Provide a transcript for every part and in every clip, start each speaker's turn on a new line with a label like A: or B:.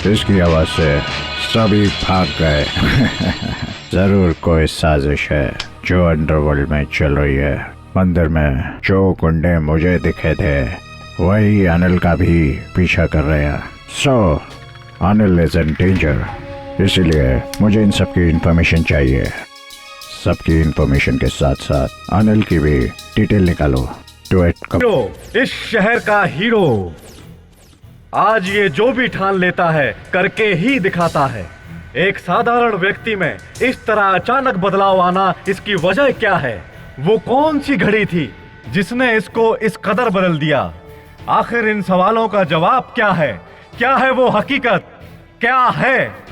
A: इसकी आवाज से सभी भाग गए। जरूर कोई साजिश है जो अंडरवर्ल्ड में चल रही है। मंदिर में जो गुंडे मुझे दिखे थे वही अनिल का भी पीछा कर रहे हैं। सो अनिल इज इन डेंजर, इसीलिए मुझे इन सब की इंफॉर्मेशन चाहिए। सबकी इंफॉर्मेशन के साथ साथ अनिल की भी डिटेल निकालो। Do it.
B: हीरो, इस शहर का हीरो आज ये जो भी ठान लेता है करके ही दिखाता है। एक साधारण व्यक्ति में इस तरह अचानक बदलाव आना, इसकी वजह क्या है? वो कौन सी घड़ी थी जिसने इसको इस कदर बदल दिया? आखिर इन सवालों का जवाब क्या है? क्या है वो हकीकत? क्या है?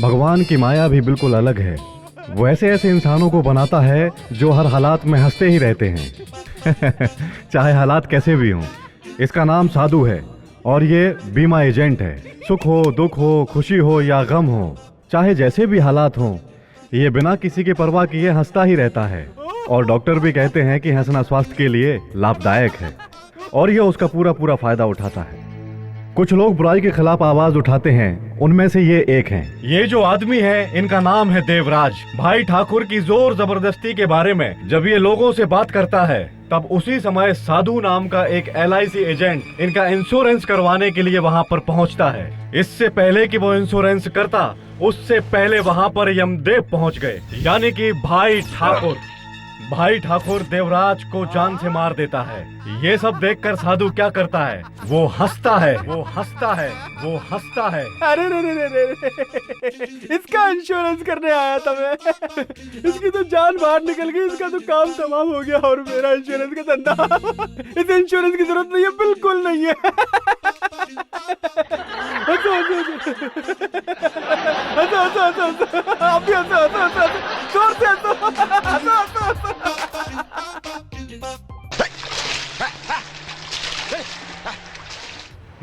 B: भगवान की माया भी बिल्कुल अलग है। वो ऐसे ऐसे इंसानों को बनाता है जो हर हालात में हंसते ही रहते हैं। चाहे हालात कैसे भी हों। इसका नाम साधु है और ये बीमा एजेंट है। सुख हो, दुख हो, खुशी हो या गम हो, चाहे जैसे भी हालात हों, ये बिना किसी की परवाह किए हंसता ही रहता है। और डॉक्टर भी कहते हैं कि हंसना स्वास्थ्य के लिए लाभदायक है और ये उसका पूरा पूरा फायदा उठाता है। कुछ लोग बुराई के खिलाफ आवाज उठाते हैं, उनमें से ये एक हैं। ये जो आदमी है इनका नाम है देवराज। भाई ठाकुर की जोर जबरदस्ती के बारे में जब ये लोगों से बात करता है तब उसी समय साधु नाम का एक LIC एजेंट इनका इंश्योरेंस करवाने के लिए वहाँ पर पहुँचता है। इससे पहले कि वो इंश्योरेंस करता उससे पहले वहाँ पर यमदेव पहुँच गए, यानी कि भाई ठाकुर देवराज को जान से मार देता है। ये सब देखकर साधु क्या करता है? वो हंसता है।
C: अरे रे, इसका इंश्योरेंस करने आया था मैं। इसकी तो जान बाहर निकल गई, इसका तो काम तमाम हो गया और मेरा इंश्योरेंस का धंधा। इस इंश्योरेंस की जरूरत नहीं है, बिल्कुल नहीं है। आप भी हंसो, जोर से हंसो।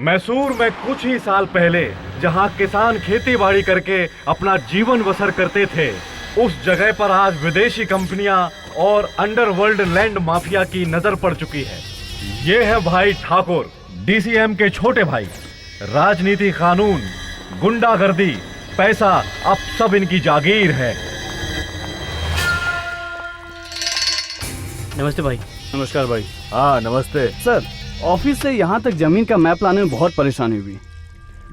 B: मैसूर में कुछ ही साल पहले जहां किसान खेती बाड़ी करके अपना जीवन बसर करते थे, उस जगह पर आज विदेशी कंपनियां और अंडरवर्ल्ड लैंड माफिया की नजर पड़ चुकी है। ये है भाई ठाकुर, DCM के छोटे भाई। राजनीति, कानून, गुंडागर्दी, पैसा, अब सब इनकी जागीर है।
D: नमस्ते भाई।
C: नमस्कार भाई।
E: हाँ नमस्ते
D: सर, ऑफिस से यहाँ तक जमीन का मैप लाने में बहुत परेशानी हुई।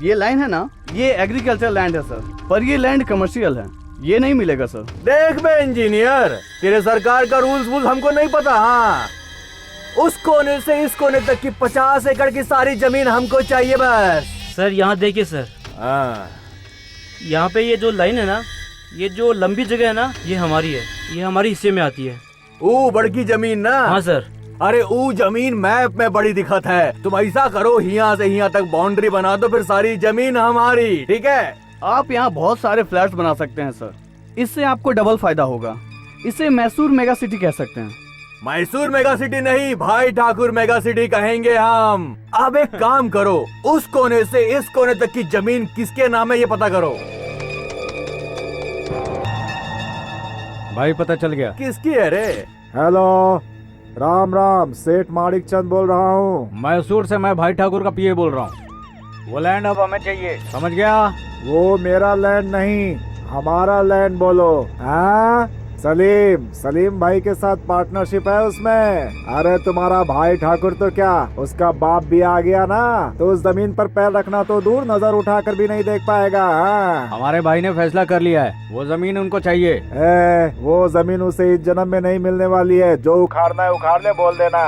D: ये लाइन है ना, ये एग्रीकल्चर लैंड है सर, पर ये लैंड कमर्शियल है, ये नहीं मिलेगा सर।
E: देख बे इंजीनियर, तेरे सरकार का रूल्स वूल्स हमको नहीं पता। हाँ, उस कोने से इस कोने तक की 50 एकड़ की सारी जमीन हमको चाहिए बस।
D: सर यहाँ देखिए सर,
E: हाँ
D: यहाँ पे ये जो लाइन है ना, ये जो लंबी जगह है ना, ये हमारी है, ये हमारी हिस्से में आती है।
E: वो बड़की जमीन ना?
D: हाँ सर।
E: अरे वो जमीन मैप में बड़ी दिक्कत है। तुम ऐसा करो, यहाँ से यहाँ तक बाउंड्री बना दो, फिर सारी जमीन हमारी, ठीक है?
D: आप यहाँ बहुत सारे फ्लैट्स बना सकते हैं सर, इससे आपको डबल फायदा होगा। इसे मैसूर मेगा सिटी कह सकते हैं।
E: मैसूर मेगा सिटी नहीं, भाई ठाकुर मेगा सिटी कहेंगे हम। अब एक काम करो, उस कोने से इस कोने तक की जमीन किसके नाम है ये पता करो।
F: भाई पता चल गया।
E: किसकी है रे?
G: हेलो, राम राम, सेठ माणिक चंद बोल रहा हूँ।
F: मैसूर से मैं भाई ठाकुर का पीए बोल रहा हूँ। वो लैंड अब हमें चाहिए, समझ गया?
G: वो मेरा लैंड नहीं, हमारा लैंड बोलो। हाँ सलीम, सलीम भाई के साथ पार्टनरशिप है उसमें। अरे तुम्हारा भाई ठाकुर तो क्या, उसका बाप भी आ गया ना, तो उस जमीन पर पैर रखना तो दूर, नजर उठाकर भी नहीं देख पाएगा। हाँ
F: हमारे भाई ने फैसला कर लिया है, वो जमीन उनको चाहिए।
G: वो जमीन उसे इस जन्म में नहीं मिलने वाली है। जो उखाड़ना है उखाड़ ले, बोल देना।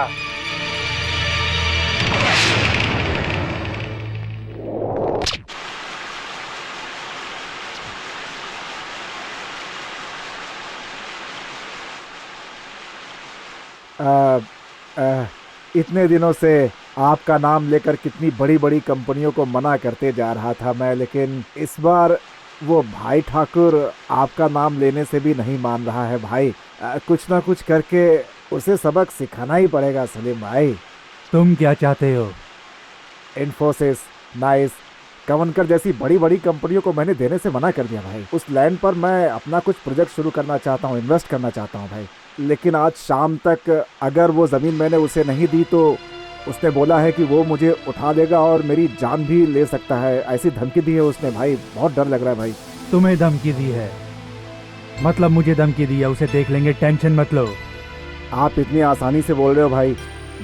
G: इतने दिनों से आपका नाम लेकर कितनी बड़ी बड़ी कंपनियों को मना करते जा रहा था मैं, लेकिन इस बार वो भाई ठाकुर आपका नाम लेने से भी नहीं मान रहा है भाई। कुछ ना कुछ करके उसे सबक सिखाना ही पड़ेगा सलीम भाई।
B: तुम क्या चाहते हो?
G: इन्फोसिस, नाइस, कवनकर जैसी बड़ी बड़ी कंपनियों को मैंने देने से मना कर दिया भाई। उस लैंड पर मैं अपना कुछ प्रोजेक्ट शुरू करना चाहता हूँ, इन्वेस्ट करना चाहता हूँ भाई। लेकिन आज शाम तक अगर वो ज़मीन मैंने उसे नहीं दी तो उसने बोला है कि वो मुझे उठा लेगा और मेरी जान भी ले सकता है। ऐसी धमकी दी है उसने भाई, बहुत डर लग रहा है भाई।
B: तुम्हें धमकी दी है? मतलब मुझे धमकी दी है, उसे देख लेंगे, टेंशन मत लो।
G: आप इतनी आसानी से बोल रहे हो भाई,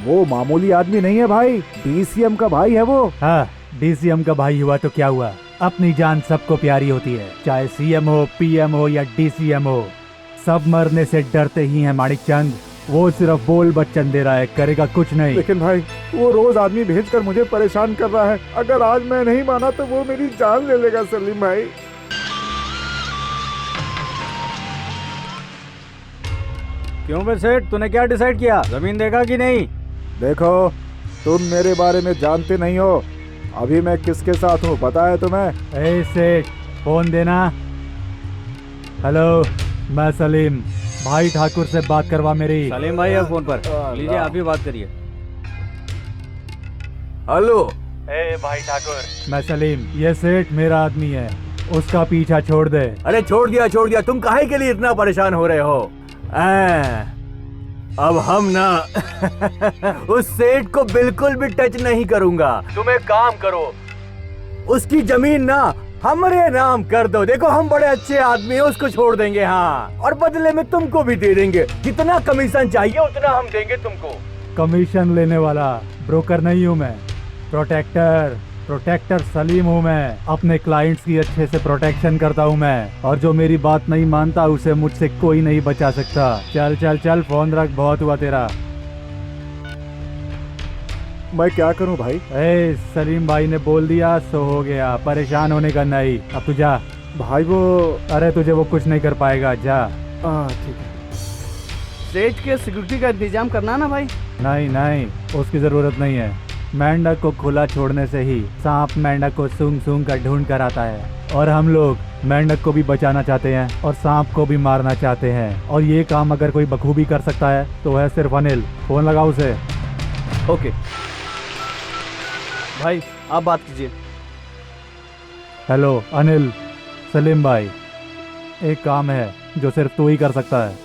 G: वो मामूली आदमी नहीं है भाई, डीसीएम का भाई है वो।
B: हाँ, डीसीएम का भाई हुआ तो क्या हुआ, अपनी जान सबको प्यारी होती है, चाहे सीएम हो, पीएम हो या डीसीएम हो, सब मरने से डरते ही हैं माणिक चंद। वो सिर्फ बोल बच्चन दे रहा है, करेगा कुछ नहीं।
G: लेकिन भाई वो रोज आदमी भेजकर मुझे परेशान कर रहा है, अगर आज मैं नहीं माना तो वो मेरी जान ले लेगा सलीम भाई।
F: क्यों बे सेठ, तूने क्या डिसाइड किया, जमीन देगा कि नहीं?
G: देखो, तुम मेरे बारे में जानते नहीं हो, अभी मैं किसके साथ हूँ पता है तुम्हें?
B: ए सेठ, फोन देना। हेलो, मैं सलीम, भाई ठाकुर से बात करवा मेरी।
F: सलीम भाई है फोन पर, लीजिए आप भी बात करिए।
E: हेलो।
C: ए भाई ठाकुर,
B: मैं सलीम, ये सेठ मेरा आदमी है, उसका पीछा छोड़ दे।
E: अरे छोड़ दिया, तुम काहे के लिए इतना परेशान हो रहे हो? अब हम ना उस सेठ को बिल्कुल भी टच नहीं करूंगा। तुम एक काम करो, उसकी जमीन ना हमारे नाम कर दो। देखो हम बड़े अच्छे आदमी हैं, उसको छोड़ देंगे। हाँ, और बदले में तुमको भी दे देंगे, जितना कमीशन चाहिए उतना हम देंगे तुमको।
B: कमीशन लेने वाला ब्रोकर नहीं हूँ मैं, प्रोटेक्टर सलीम हूँ मैं। अपने क्लाइंट्स की अच्छे से प्रोटेक्शन करता हूँ मैं, और जो मेरी बात नहीं मानता उसे मुझसे कोई नहीं बचा सकता। चल चल चल, फोन रख, बहुत हुआ तेरा।
G: मैं क्या करूं भाई?
B: ए, सलीम भाई ने बोल दिया सो हो गया, परेशान होने का नहीं। अब तू जा
G: भाई। वो
B: अरे तुझे वो कुछ नहीं कर पाएगा, जा।
G: ठीक है।
D: सेठ के सिक्योरिटी का इंतजाम करना ना भाई।
B: नहीं नहीं, उसकी जरूरत नहीं है। मेंढक को खुला छोड़ने से ही सांप मेंढक को सूंघ सूंघ कर ढूंढ कर आता है, और हम लोग मेंढक को भी बचाना चाहते हैं और सांप को भी मारना चाहते हैं। और ये काम अगर कोई बखूबी कर सकता है तो है सिर्फ अनिल। फोन लगाओ उसे।
D: ओके भाई, आप बात कीजिए।
B: हेलो अनिल, सलीम भाई, एक काम है जो सिर्फ तू ही कर सकता है।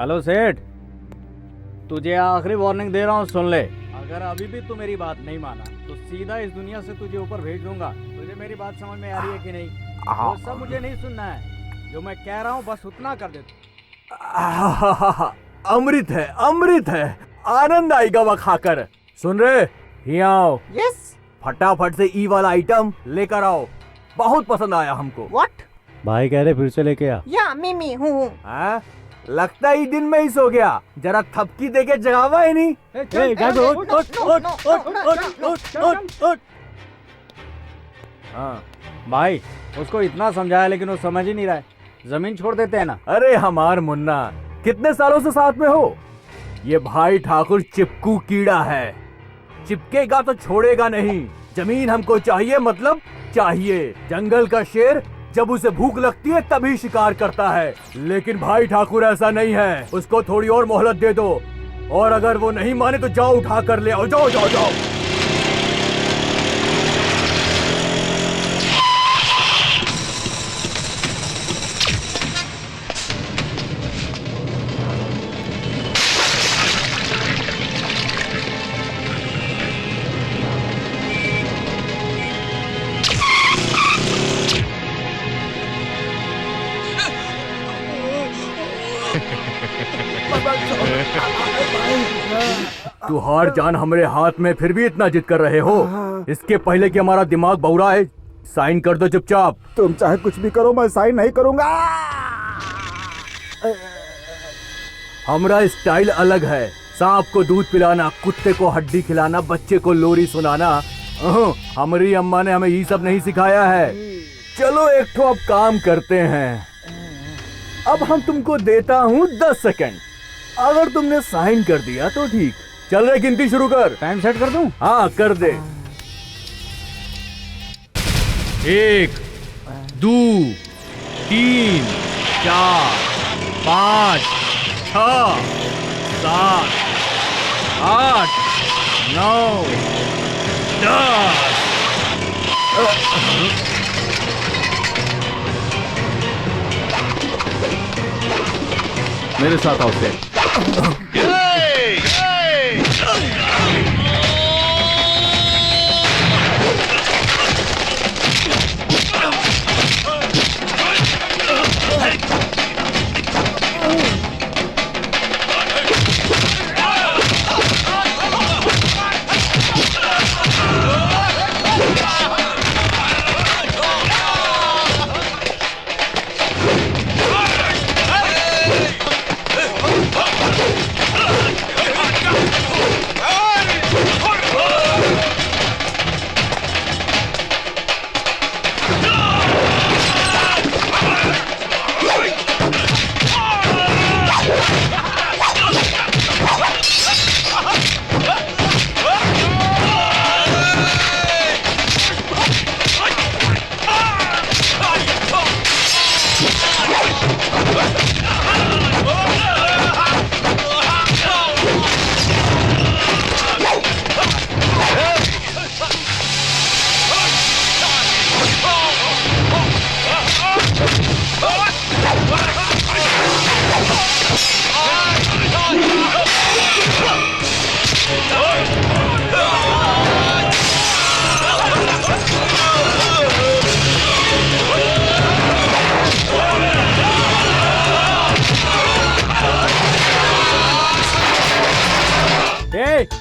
F: हेलो सेठ, तुझे आखिरी वार्निंग दे रहा हूँ, सुन ले। अगर अभी भी तू मेरी बात नहीं माना तो सीधा इस दुनिया से तुझे ऊपर भेज दूंगा। तुझे मेरी बात समझ में आ रही है कि नहीं? वो सब मुझे नहीं सुनना है, जो मैं कह रहा हूँ बस उतना कर दे।
E: अमृत है, आनंद आएगा वह खाकर। सुन रहे, यहाँ आओ।
H: यस।
E: फटाफट से ई वाला आइटम लेकर आओ, बहुत पसंद आया हमको।
H: व्हाट?
F: भाई कह रहे फिर से लेके आ।
H: या मी हूँ।
E: हाँ? लगता ही दिन में ही सो गया, जरा थपकी दे के जगावा ही नहीं।
F: हाँ भाई, उसको इतना समझाया लेकिन वो समझ ही नहीं रहा है। जमीन छोड़ देते हैं ना।
E: अरे हमार मुन्ना, कितने सालों से साथ में हो? ये भाई ठाकुर चिपकू कीड़ा है, चिपकेगा तो छोड़ेगा नहीं। जमीन हमको चाहिए, मतलब चाहिए। जंगल का शेर जब उसे भूख लगती है तभी शिकार करता है, लेकिन भाई ठाकुर ऐसा नहीं है। उसको थोड़ी और मोहलत दे दो, और अगर वो नहीं माने तो जाओ उठा कर ले आओ। जाओ जाओ जाओ। तू हार जान हमारे हाथ में फिर भी इतना जिद कर रहे हो। इसके पहले कि हमारा दिमाग बौरा है, साइन कर दो चुपचाप।
G: तुम चाहे कुछ भी करो, मैं साइन नहीं करूंगा।
E: हमारा स्टाइल अलग है। सांप को दूध पिलाना, कुत्ते को हड्डी खिलाना, बच्चे को लोरी सुनाना। हमारी अम्मा ने हमें ये सब नहीं सिखाया है। चलो एक तो अब काम करते हैं। अब हम तुमको देता हूँ 10 सेकंड। अगर तुमने साइन कर दिया तो ठीक। चल रहे, गिनती शुरू कर।
F: टाइम सेट कर दूं?
E: हाँ कर दे।
H: 1 2 3 4 5 6 7 8 9 10।
B: मेरे साथ आओ सेठ।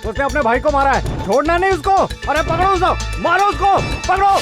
F: उसने अपने भाई को मारा है, छोड़ना नहीं उसको। अरे पकड़ो उसको, मारो उसको, पकड़ो।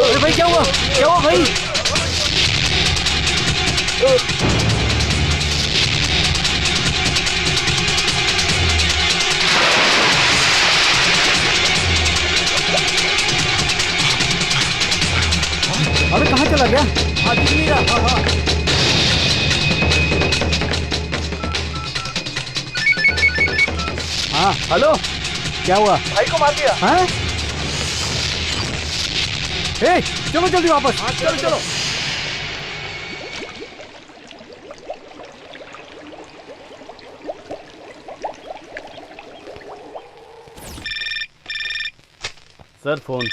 D: अरे भाई क्या हुआ भाई? अबे कहाँ चला गया? दिख नहीं रहा। हाँ हेलो, क्या हुआ?
C: भाई को मार दिया।
D: हाँ? ए, चलो जल्दी वापस।
C: चलो चलो।
D: Sir phone.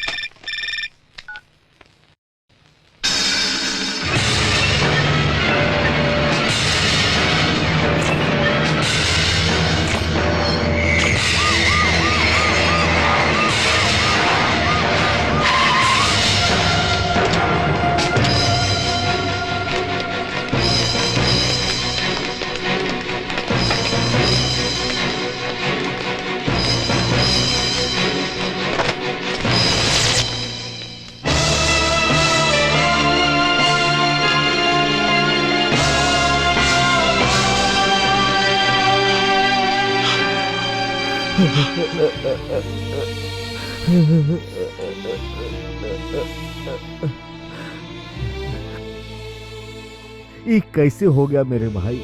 G: ये कैसे हो गया मेरे भाई?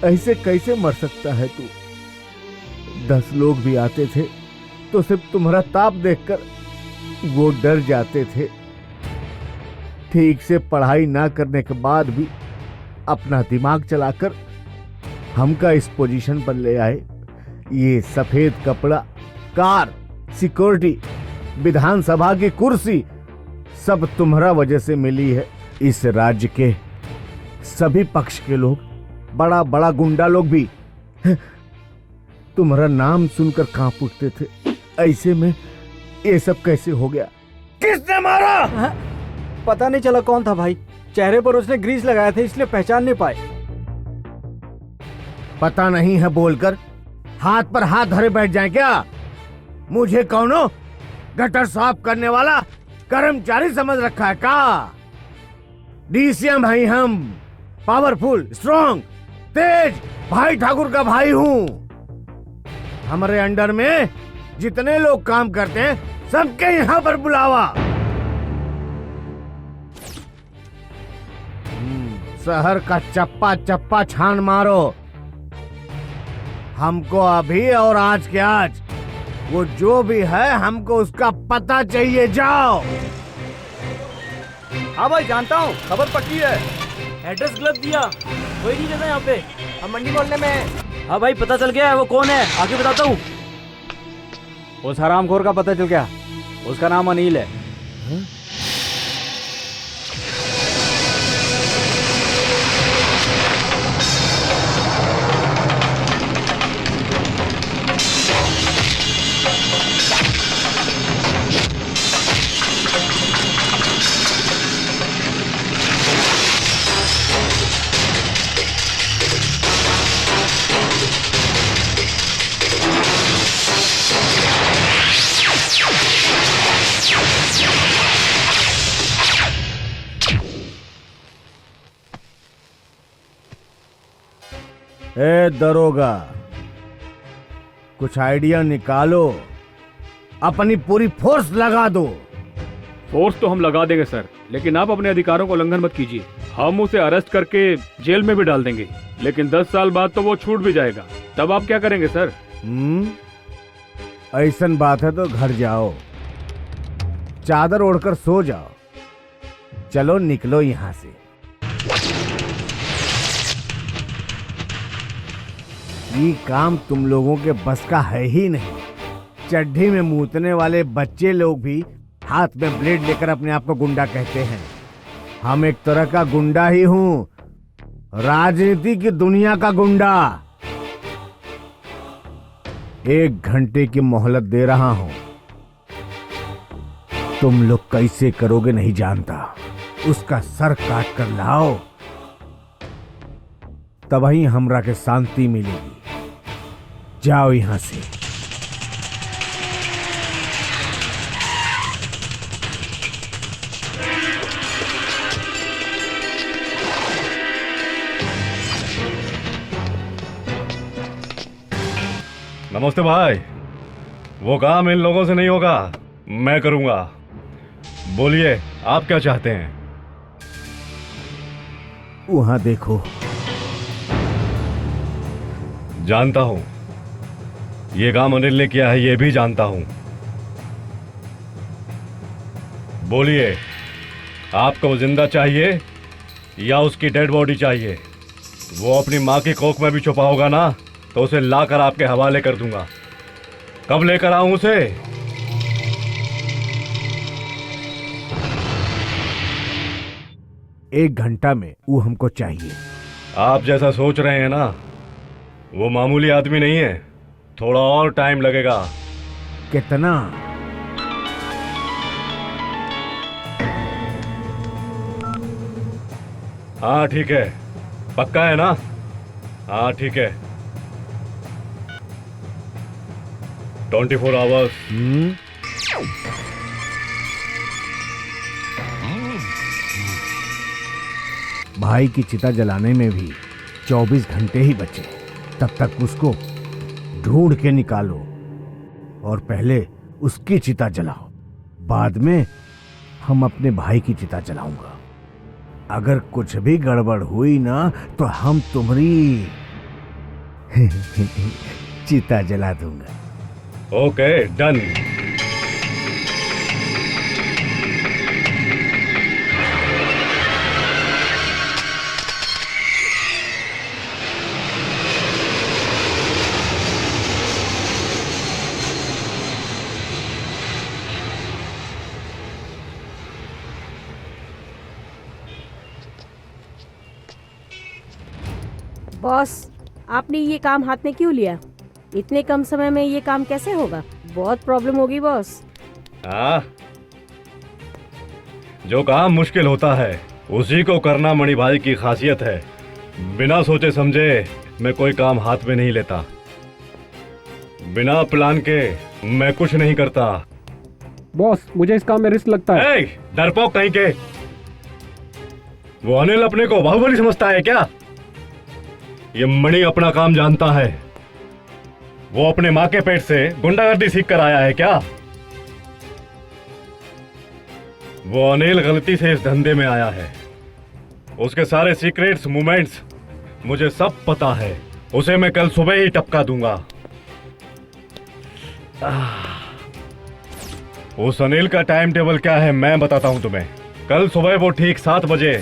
G: ऐसे कैसे मर सकता है तू? 10 लोग भी आते थे तो सिर्फ तुम्हारा ताप देखकर वो डर जाते थे। ठीक से पढ़ाई ना करने के बाद भी अपना दिमाग चलाकर हमका इस पोजीशन पर ले आए। ये सफेद कपड़ा, कार, सिक्योरिटी, विधानसभा की कुर्सी सब तुम्हारा वजह से मिली है। इस राज्य के सभी पक्ष के लोग, बड़ा बड़ा गुंडा लोग भी तुम्हारा नाम सुनकर कांप उठते थे। ऐसे में ये सब कैसे हो गया? किसने मारा?
F: पता नहीं चला कौन था भाई, चेहरे पर उसने ग्रीस लगाए थे इसलिए पहचान नहीं पाए।
G: पता नहीं है बोलकर हाथ पर हाथ धरे बैठ जाए क्या? मुझे कौनो गटर साफ करने वाला कर्मचारी समझ रखा है का? डीसीएम भाई, हम पावरफुल, स्ट्रॉन्ग, तेज भाई ठाकुर का भाई हूँ। हमारे अंडर में जितने लोग काम करते हैं सबके यहाँ पर बुलावा। शहर का चप्पा चप्पा छान मारो। हमको अभी और आज के आज वो जो भी है हमको उसका पता चाहिए। जाओ।
D: हाँ भाई जानता हूँ, खबर पक्की है।
I: एड्रेस गलत दिया, कोई नहीं रहता यहाँ पे, हम मंडी मोहल्ले में हैं। हाँ भाई पता चल गया है वो कौन है, आगे बताता हूँ।
F: उस हरामखोर का पता चल गया, उसका नाम अनिल है।
G: ए दरोगा, कुछ आइडिया निकालो, अपनी पूरी फोर्स लगा दो।
H: फोर्स तो हम लगा देंगे सर, लेकिन आप अपने अधिकारों को उल्लंघन मत कीजिए। हम उसे अरेस्ट करके जेल में भी डाल देंगे, लेकिन 10 साल बाद तो वो छूट भी जाएगा। तब आप क्या करेंगे सर?
G: ऐसन बात है तो घर जाओ, चादर ओढ़कर सो जाओ। चलो निकलो यहाँ से। ये काम तुम लोगों के बस का है ही नहीं। चड्ढी में मूतने वाले बच्चे लोग भी हाथ में ब्लेड लेकर अपने आप को गुंडा कहते हैं। हम एक तरह का गुंडा ही हूँ, राजनीति की दुनिया का गुंडा। 1 घंटे की मोहलत दे रहा हूं। तुम लोग कैसे करोगे नहीं जानता, उसका सर काट कर लाओ, तभी हमरा के शांति मिलेगी। जाओ यहां से।
B: नमस्ते भाई। वो काम इन लोगों से नहीं होगा, मैं करूंगा। बोलिए आप क्या चाहते हैं?
G: वहां देखो।
B: जानता हूं, ये काम अनिल ने किया है, ये भी जानता हूं। बोलिए, आपको वो जिंदा चाहिए या उसकी डेड बॉडी चाहिए? वो अपनी माँ की कोख में भी छुपा होगा ना, तो उसे लाकर आपके हवाले कर दूंगा। कब लेकर आऊं उसे?
G: एक घंटा में वो हमको चाहिए।
B: आप जैसा सोच रहे हैं ना, वो मामूली आदमी नहीं है, थोड़ा और टाइम लगेगा।
G: कितना?
B: हाँ ठीक है, पक्का है ना? हाँ ठीक है, 24 आवर्स।
G: भाई की चिता जलाने में भी 24 घंटे ही बचे। तब तक उसको ढूंढ के निकालो और पहले उसकी चिता जलाओ, बाद में हम अपने भाई की चिता जलाऊंगा। अगर कुछ भी गड़बड़ हुई ना तो हम तुम्हारी
J: चिता जला दूंगा।
B: Okay done.
K: बॉस, आपने ये काम हाथ में क्यों लिया? इतने कम समय में ये काम कैसे होगा? बहुत प्रॉब्लम होगी बॉस।
B: हाँ, जो काम मुश्किल होता है उसी को करना मणि भाई की खासियत है। बिना सोचे समझे मैं कोई काम हाथ में नहीं लेता। बिना प्लान के मैं कुछ नहीं करता।
H: बॉस, मुझे इस काम में रिस्क लगता है।
B: डरपोक कहीं के। वो अनिल अपने को बाहुबली समझता है क्या? ये मणि अपना काम जानता है। वो अपने माँ के पेट से गुंडागर्दी सीख कर आया है क्या? वो अनिल गलती से इस धंधे में आया है। उसके सारे सीक्रेट्स मूवमेंट्स मुझे सब पता है। उसे मैं कल सुबह ही टपका दूंगा। उस अनिल का टाइम टेबल क्या है मैं बताता हूं तुम्हें। कल सुबह वो ठीक 7 बजे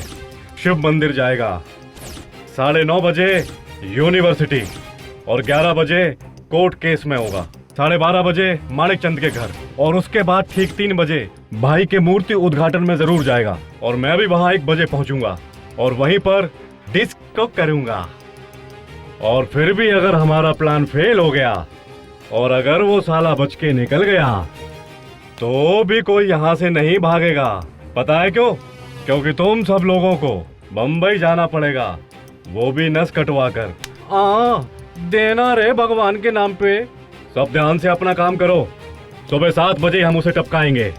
B: शिव मंदिर जाएगा, 9:30 बजे यूनिवर्सिटी और 11 बजे कोर्ट केस में होगा, 12:30 बजे माणिक चंद के घर और उसके बाद ठीक 3 बजे भाई के मूर्ति उद्घाटन में जरूर जाएगा। और मैं भी वहां 1 बजे पहुंचूंगा और वहीं पर डिस्को करूंगा। और फिर भी अगर हमारा प्लान फेल हो गया और अगर वो साला बच के निकल गया तो भी कोई यहाँ से नहीं भागेगा। पता है क्यों? क्योंकि तुम सब लोगों को बम्बई जाना पड़ेगा, वो भी नस कटवा कर। देना रे भगवान के नाम पे। सब ध्यान से अपना काम करो। सुबह 7 बजे हम उसे टपकाएंगे।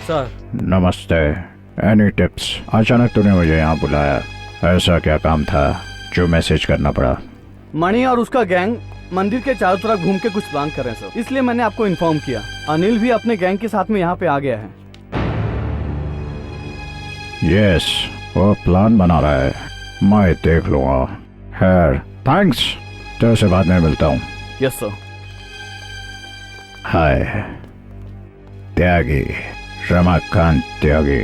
F: सर।
A: नमस्ते। Any tips? अचानक तूने मुझे यहाँ बुलाया, ऐसा क्या काम था जो मैसेज करना पड़ा?
D: मणि और उसका गैंग मंदिर के चारों तरफ घूम के कुछ प्लान कर रहे हैं सर, इसलिए मैंने आपको इन्फॉर्म किया। अनिल भी अपने गैंग के साथ में यहाँ पे आ गया है।
A: यस, वो प्लान बना रहा है, मैं देख लूंगा। खैर थैंक्स, तेरे से बाद में मिलता हूँ।
D: Yes sir.
A: Hi Tyagi, Ramakant Tyagi.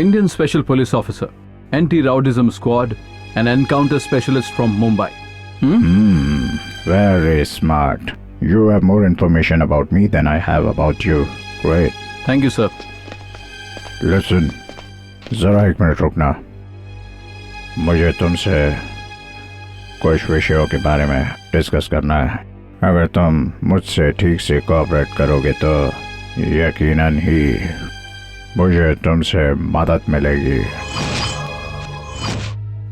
L: Indian Special Police Officer, Anti-Rowdyism Squad, an encounter specialist from Mumbai.
A: Very smart. You have more information about me than I have about you. Great.
L: Thank you, sir.
A: Listen, जरा 1 minute रुकना। मुझे तुमसे कुछ विषयों के बारे में discuss करना है। अगर तुम मुझसे ठीक से कोऑपरेट करोगे तो यकीनन ही मुझे तुमसे मदद मिलेगी।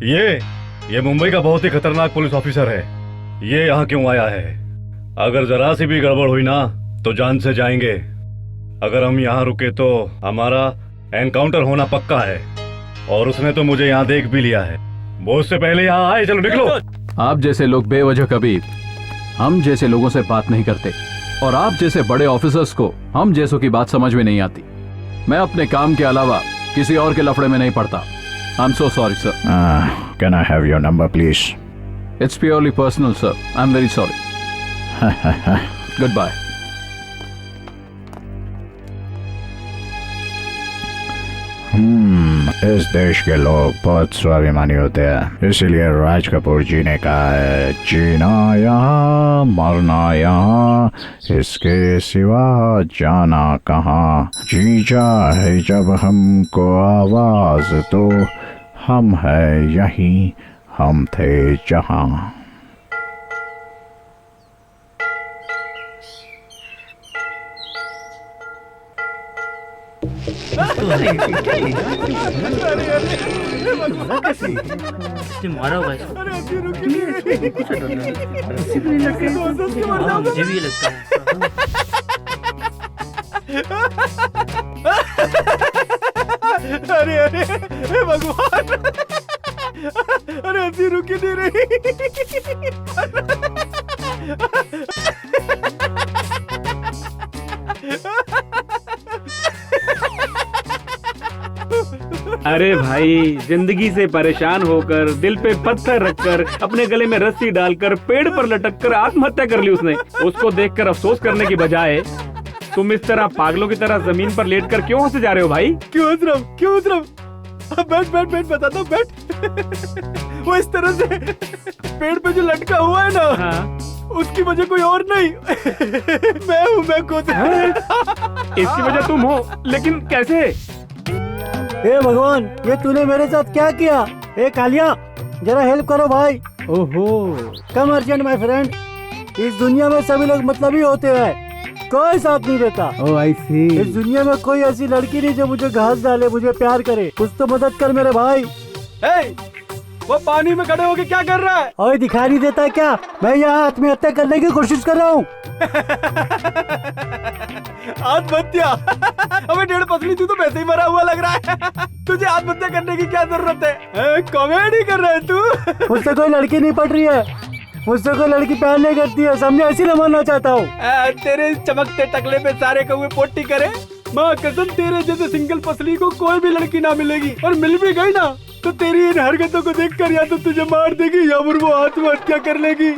B: ये मुंबई का बहुत ही खतरनाक पुलिस ऑफिसर है। ये यहाँ क्यों आया है? अगर जरा सी भी गड़बड़ हुई ना तो जान से जाएंगे। अगर हम यहाँ रुके तो हमारा एनकाउंटर होना पक्का है। और उसने तो मुझे यहाँ देख भी लिया है। वो उससे पहले यहाँ आए। चलो निकलो।
L: आप जैसे लोग बेवजह कभी हम जैसे लोगों से बात नहीं करते, और आप जैसे बड़े ऑफिसर्स को हम जैसों की बात समझ में नहीं आती। मैं अपने काम के अलावा किसी और के लफड़े में नहीं पड़ता। I am so sorry sir.
A: Can I have your number please?
L: It's purely personal sir. I am very sorry. Good bye.
A: इस देश के लोग बहुत स्वाभिमानी होते हैं, इसीलिए राज कपूर जी ने कहा है जीना यहाँ मरना यहाँ, इसके सिवा जाना कहाँ। जीजा है जब हमको आवाज तो हम है यहीं, हम थे जहाँ।
I: मारा होगा इसको। हाँ, मुझे भी ये लगता है।
C: अरे अरे हे भगवान, अरे हंसी रुक ही नहीं रही।
H: अरे भाई, जिंदगी से परेशान होकर, दिल पे पत्थर रखकर, अपने गले में रस्सी डालकर, पेड़ पर लटककर आत्महत्या कर ली उसने। उसको देखकर अफसोस करने की बजाय तुम इस तरह पागलों की तरह जमीन पर लेटकर क्यों हंसे जा रहे हो भाई?
C: क्यों हंस रहा हूँ? क्यों हंस रहा हूँ? बैठ बैठ बैठ, बताता हूँ, बैठ। वो इस तरह से पेड़ पे जो लटका हुआ है ना,
H: हाँ।
C: उसकी वजह कोई और नहीं, मैं हूँ, मैं खुद।
H: इसकी वजह तुम हो, लेकिन कैसे?
F: हे भगवान, ये तूने मेरे साथ क्या किया? ए कालिया, जरा हेल्प करो भाई। ओहो, कम अर्जेंट माय फ्रेंड। इस दुनिया में सभी लोग मतलबी होते हैं, कोई साथ नहीं देता। ओह आई सी। इस दुनिया में कोई ऐसी लड़की नहीं जो मुझे घास डाले, मुझे प्यार करे। कुछ तो मदद कर मेरे भाई।
C: वो पानी में खड़े होके क्या कर रहा है?
F: ओए दिखाई नहीं देता है क्या? मैं यहाँ आत्महत्या करने की कोशिश कर रहा हूँ।
C: आत्महत्या? अबे डेढ़ पसली, तू तो वैसे ही मरा हुआ लग रहा है। तुझे आत्महत्या करने की क्या जरूरत है? कॉमेडी कर रहा है तू?
F: मुझसे कोई लड़की नहीं पड़ रही है, मुझसे कोई लड़की प्यार नहीं करती है, समझे? इसीलिए मरना चाहता हूँ।
C: तेरे चमकते टकले पे सारे कौवे पोटी करे। माँ कसम, तेरे जैसे सिंगल पसली को कोई भी लड़की ना मिलेगी, और मिल भी गई ना तो तेरी इन हरकतों को देखकर या तो तुझे मार देगी या फिर वो आत्महत्या कर लेगी।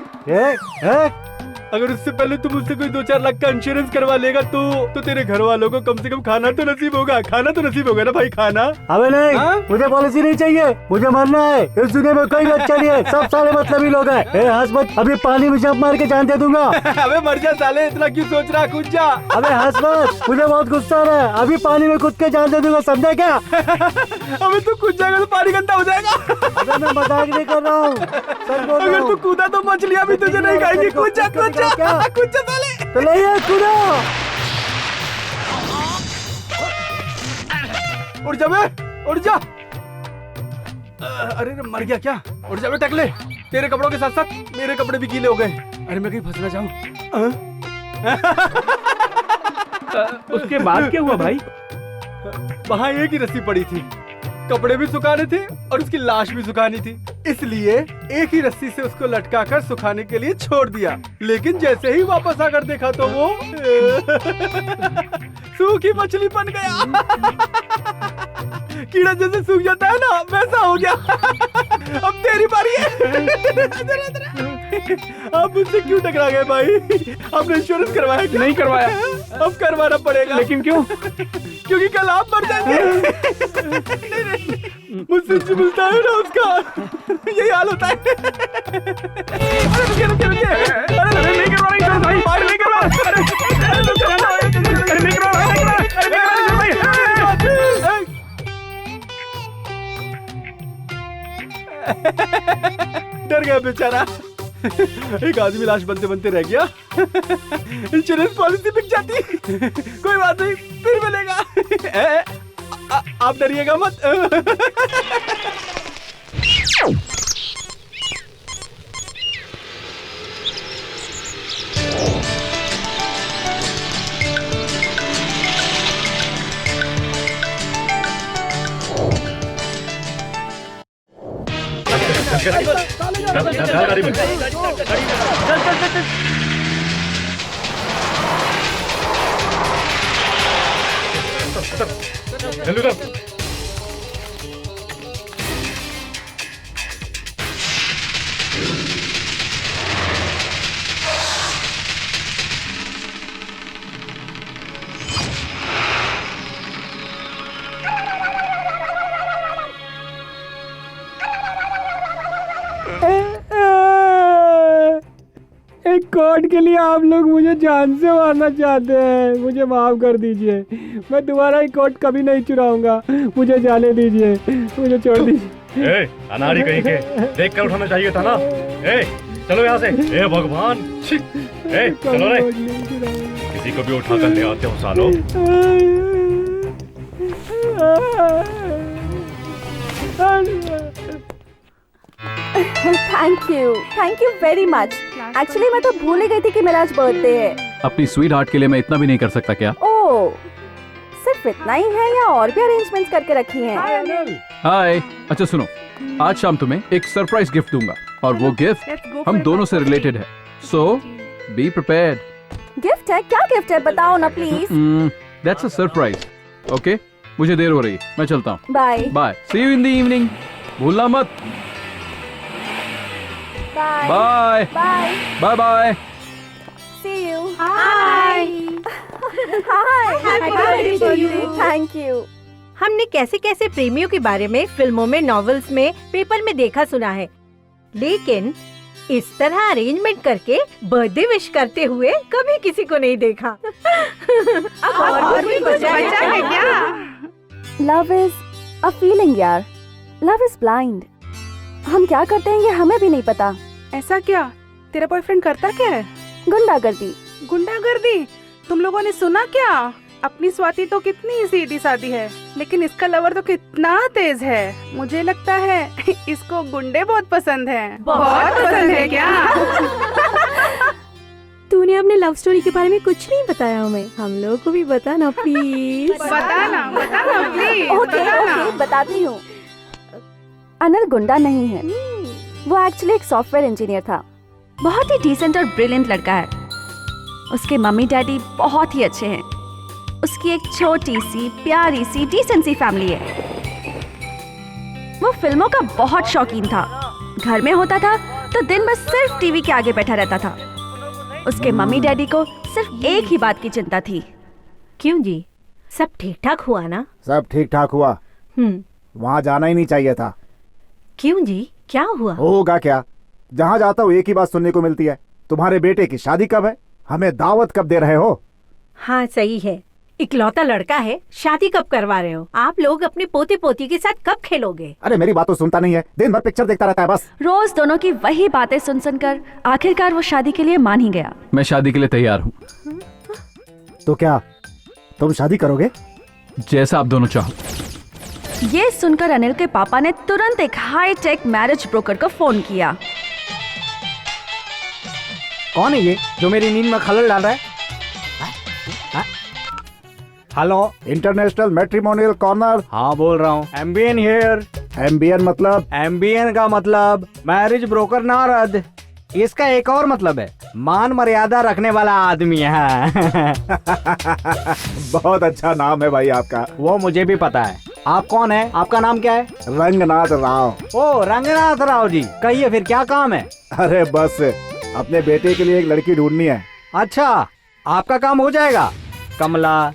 C: अगर उससे पहले तुम मुझसे कोई 2-4 लाख का इंश्योरेंस करवा लेगा तो तेरे घर वालों को कम से कम खाना तो नसीब होगा। खाना तो नसीब होगा ना भाई, खाना।
F: अबे नहीं, मुझे पॉलिसी नहीं चाहिए, मुझे मरना है। इस दुनिया में कोई भी अच्छा नहीं है, सब सारे मतलबी लोग हैं। हंस मत, अभी पानी में जंप मार के जान दे दूंगा।
C: अबे मर जा साले, इतना क्यों सोच रहा? कूद जा।
F: अबे हंस मत, मुझे बहुत गुस्सा आ रहा है। अभी पानी में कूद के जान दे दूंगा, समझा क्या?
C: अबे तू कूद जाएगा तो पानी गंदा हो जाएगा।
F: अबे मैं मजाक नहीं कर रहा हूँ,
C: अगर तू कूदा तो मछलियाँ भी तुझे नहीं खाएगी। कूद जा, कूद जा, कूद जा साले।
F: तो ले कूदा।
C: उड़ जा बे, उड़ जा। अरे मर गया क्या? उड़ जा बे टकले, तेरे कपड़ों के साथ साथ मेरे कपड़े भी गीले हो गए। अरे मैं कहीं फंस ना जाऊं।
H: उसके बाद क्या हुआ भाई?
C: वहाँ एक ही रस्सी पड़ी थी, कपड़े भी सुखाने थे और उसकी लाश भी सुखानी थी, इसलिए एक ही रस्सी से उसको लटकाकर सुखाने के लिए छोड़ दिया। लेकिन जैसे ही वापस आकर देखा तो वो सूखी मछली बन गया। कीड़ा जैसे सूख जाता है ना, वैसा हो गया। अब तेरी बारी है। आप मुझसे क्यों टकरा गए भाई? आपने इंश्योरेंस करवाया क्या?
H: नहीं करवाया।
C: अब करवाना पड़ेगा।
H: लेकिन क्यों?
C: क्योंकि कल आप मर जाएंगे। मुझसे जो मिलता है ना उसका यही हाल होता है। अरे रुकिए रुकिए रुकिए, अरे नहीं करवा रही भाई, अरे नहीं करवा, अरे नहीं करवा, अरे नहीं करवा भाई। डर गया बेचारा। एक आदमी लाश बनते बनते रह गया। इंश्योरेंस पॉलिसी बिक जाती। कोई बात नहीं, फिर मिलेगा। आप डरिएगा मत।
B: गाड़ी में
C: एक कोड के लिए आप लोग मुझे जान से मारना चाहते हैं। मुझे माफ कर दीजिए। मैं दोबारा एक कोड कभी नहीं चुराऊंगा। मुझे जाने दीजिए। मुझे छोड़ दीजिए।
B: अनाड़ी कहीं के, देख कर उठाना चाहिए था ना। चलो यहाँ से। भगवान, चलो रे। किसी को भी उठा कर ले आते हो सालो।
M: Thank you very much. Actually मैं तो भूल ही गई थी कि मेरा आज बर्थडे है।
L: अपनी स्वीट हार्ट के लिए मैं इतना भी नहीं कर सकता क्या?
M: ओह, सिर्फ इतना ही है या और भी अरेंजमेंट्स करके रखी हैं?
L: हाय, अच्छा सुनो, आज शाम तुम्हें एक सरप्राइज गिफ्ट दूंगा और वो गिफ्ट हम दोनों से रिलेटेड है, सो बी प्रिपेयर्ड।
M: गिफ्ट है? क्या गिफ्ट है बताओ ना please.
L: That's a surprise. Okay, मुझे देर हो रही है, मैं चलता हूँ।
M: Bye
L: bye, see you in the evening. भूलना मत।
M: Bye
L: bye
M: bye
L: bye bye.
M: See you. Hi hi, happy birthday to you. Thank you.
K: हमने कैसे कैसे प्रेमियों के बारे में फिल्मों में, नॉवेल्स में, पेपर में देखा सुना है, लेकिन इस तरह अरेंजमेंट करके बर्थडे विश करते हुए कभी किसी को नहीं देखा। अब और भी बचा है क्या?
M: लव इज अ फीलिंग यार। Love is blind. हम क्या करते हैं ये हमें भी नहीं पता।
N: ऐसा क्या? तेरा बॉयफ्रेंड करता क्या है?
M: गुंडागर्दी।
N: गुंडागर्दी? तुम लोगों ने सुना क्या? अपनी स्वाति तो कितनी सीधी सादी है, लेकिन इसका लवर तो कितना तेज है। मुझे लगता है इसको गुंडे बहुत पसंद हैं। बहुत पसंद है क्या?
K: तूने अपने लव स्टोरी के बारे में कुछ नहीं बताया हमें। हम लोगों को भी बता ना प्लीज।
N: बताना प्लीज।
M: ओके, बताती हूँ। अनिल गुंडा नहीं है, वो एक्चुअली एक सॉफ्टवेयर इंजीनियर था। बहुत ही डिसेंट और ब्रिलियंट लड़का है। उसके मम्मी डैडी बहुत ही अच्छे हैं। उसकी एक छोटी सी प्यारी सी डिसेंट सी फैमिली है। वो फिल्मों का बहुत शौकीन था। घर में होता था तो दिन भर सिर्फ टीवी के आगे बैठा रहता था। उसके मम्मी डैडी को सिर्फ एक ही बात की चिंता थी।
K: क्यों जी, सब ठीक ठाक हुआ ना?
G: सब ठीक ठाक हुआ। वहाँ जाना ही नहीं चाहिए था।
K: क्यों जी, क्या हुआ?
G: होगा क्या, जहाँ जाता हूँ एक ही बात सुनने को मिलती है, तुम्हारे बेटे की शादी कब है, हमें दावत कब दे रहे हो?
K: हाँ सही है, इकलौता लड़का है, शादी कब करवा रहे हो? आप लोग अपने पोते पोती के साथ कब खेलोगे?
G: अरे मेरी बात तो सुनता नहीं है, दिन भर पिक्चर देखता रहता है बस।
M: रोज दोनों की वही बातें सुन सुनकर आखिरकार वो शादी के लिए मान ही गया।
L: मैं शादी के लिए तैयार हूँ।
G: तो क्या तुम शादी करोगे?
L: जैसा आप दोनों चाहो।
M: ये सुनकर अनिल के पापा ने तुरंत एक हाई टेक मैरिज ब्रोकर को फोन किया।
F: कौन है ये जो मेरी नींद में खलल डाल रहा है? Hello,
G: international matrimonial corner.
F: हाँ बोल रहा हूँ। MBN here.
G: एमबीएन मतलब?
F: एमबीएन का मतलब मैरिज ब्रोकर नारद। इसका एक और मतलब है मान मर्यादा रखने वाला आदमी है।
G: बहुत अच्छा नाम है भाई आपका।
F: वो मुझे भी पता है। आप कौन है? आपका नाम क्या है?
G: रंगनाथ राव।
F: ओ रंगनाथ राव जी, कहिए फिर क्या काम है?
G: अरे बस अपने बेटे के लिए एक लड़की ढूंढनी है।
F: अच्छा, आपका काम हो जाएगा। कमला,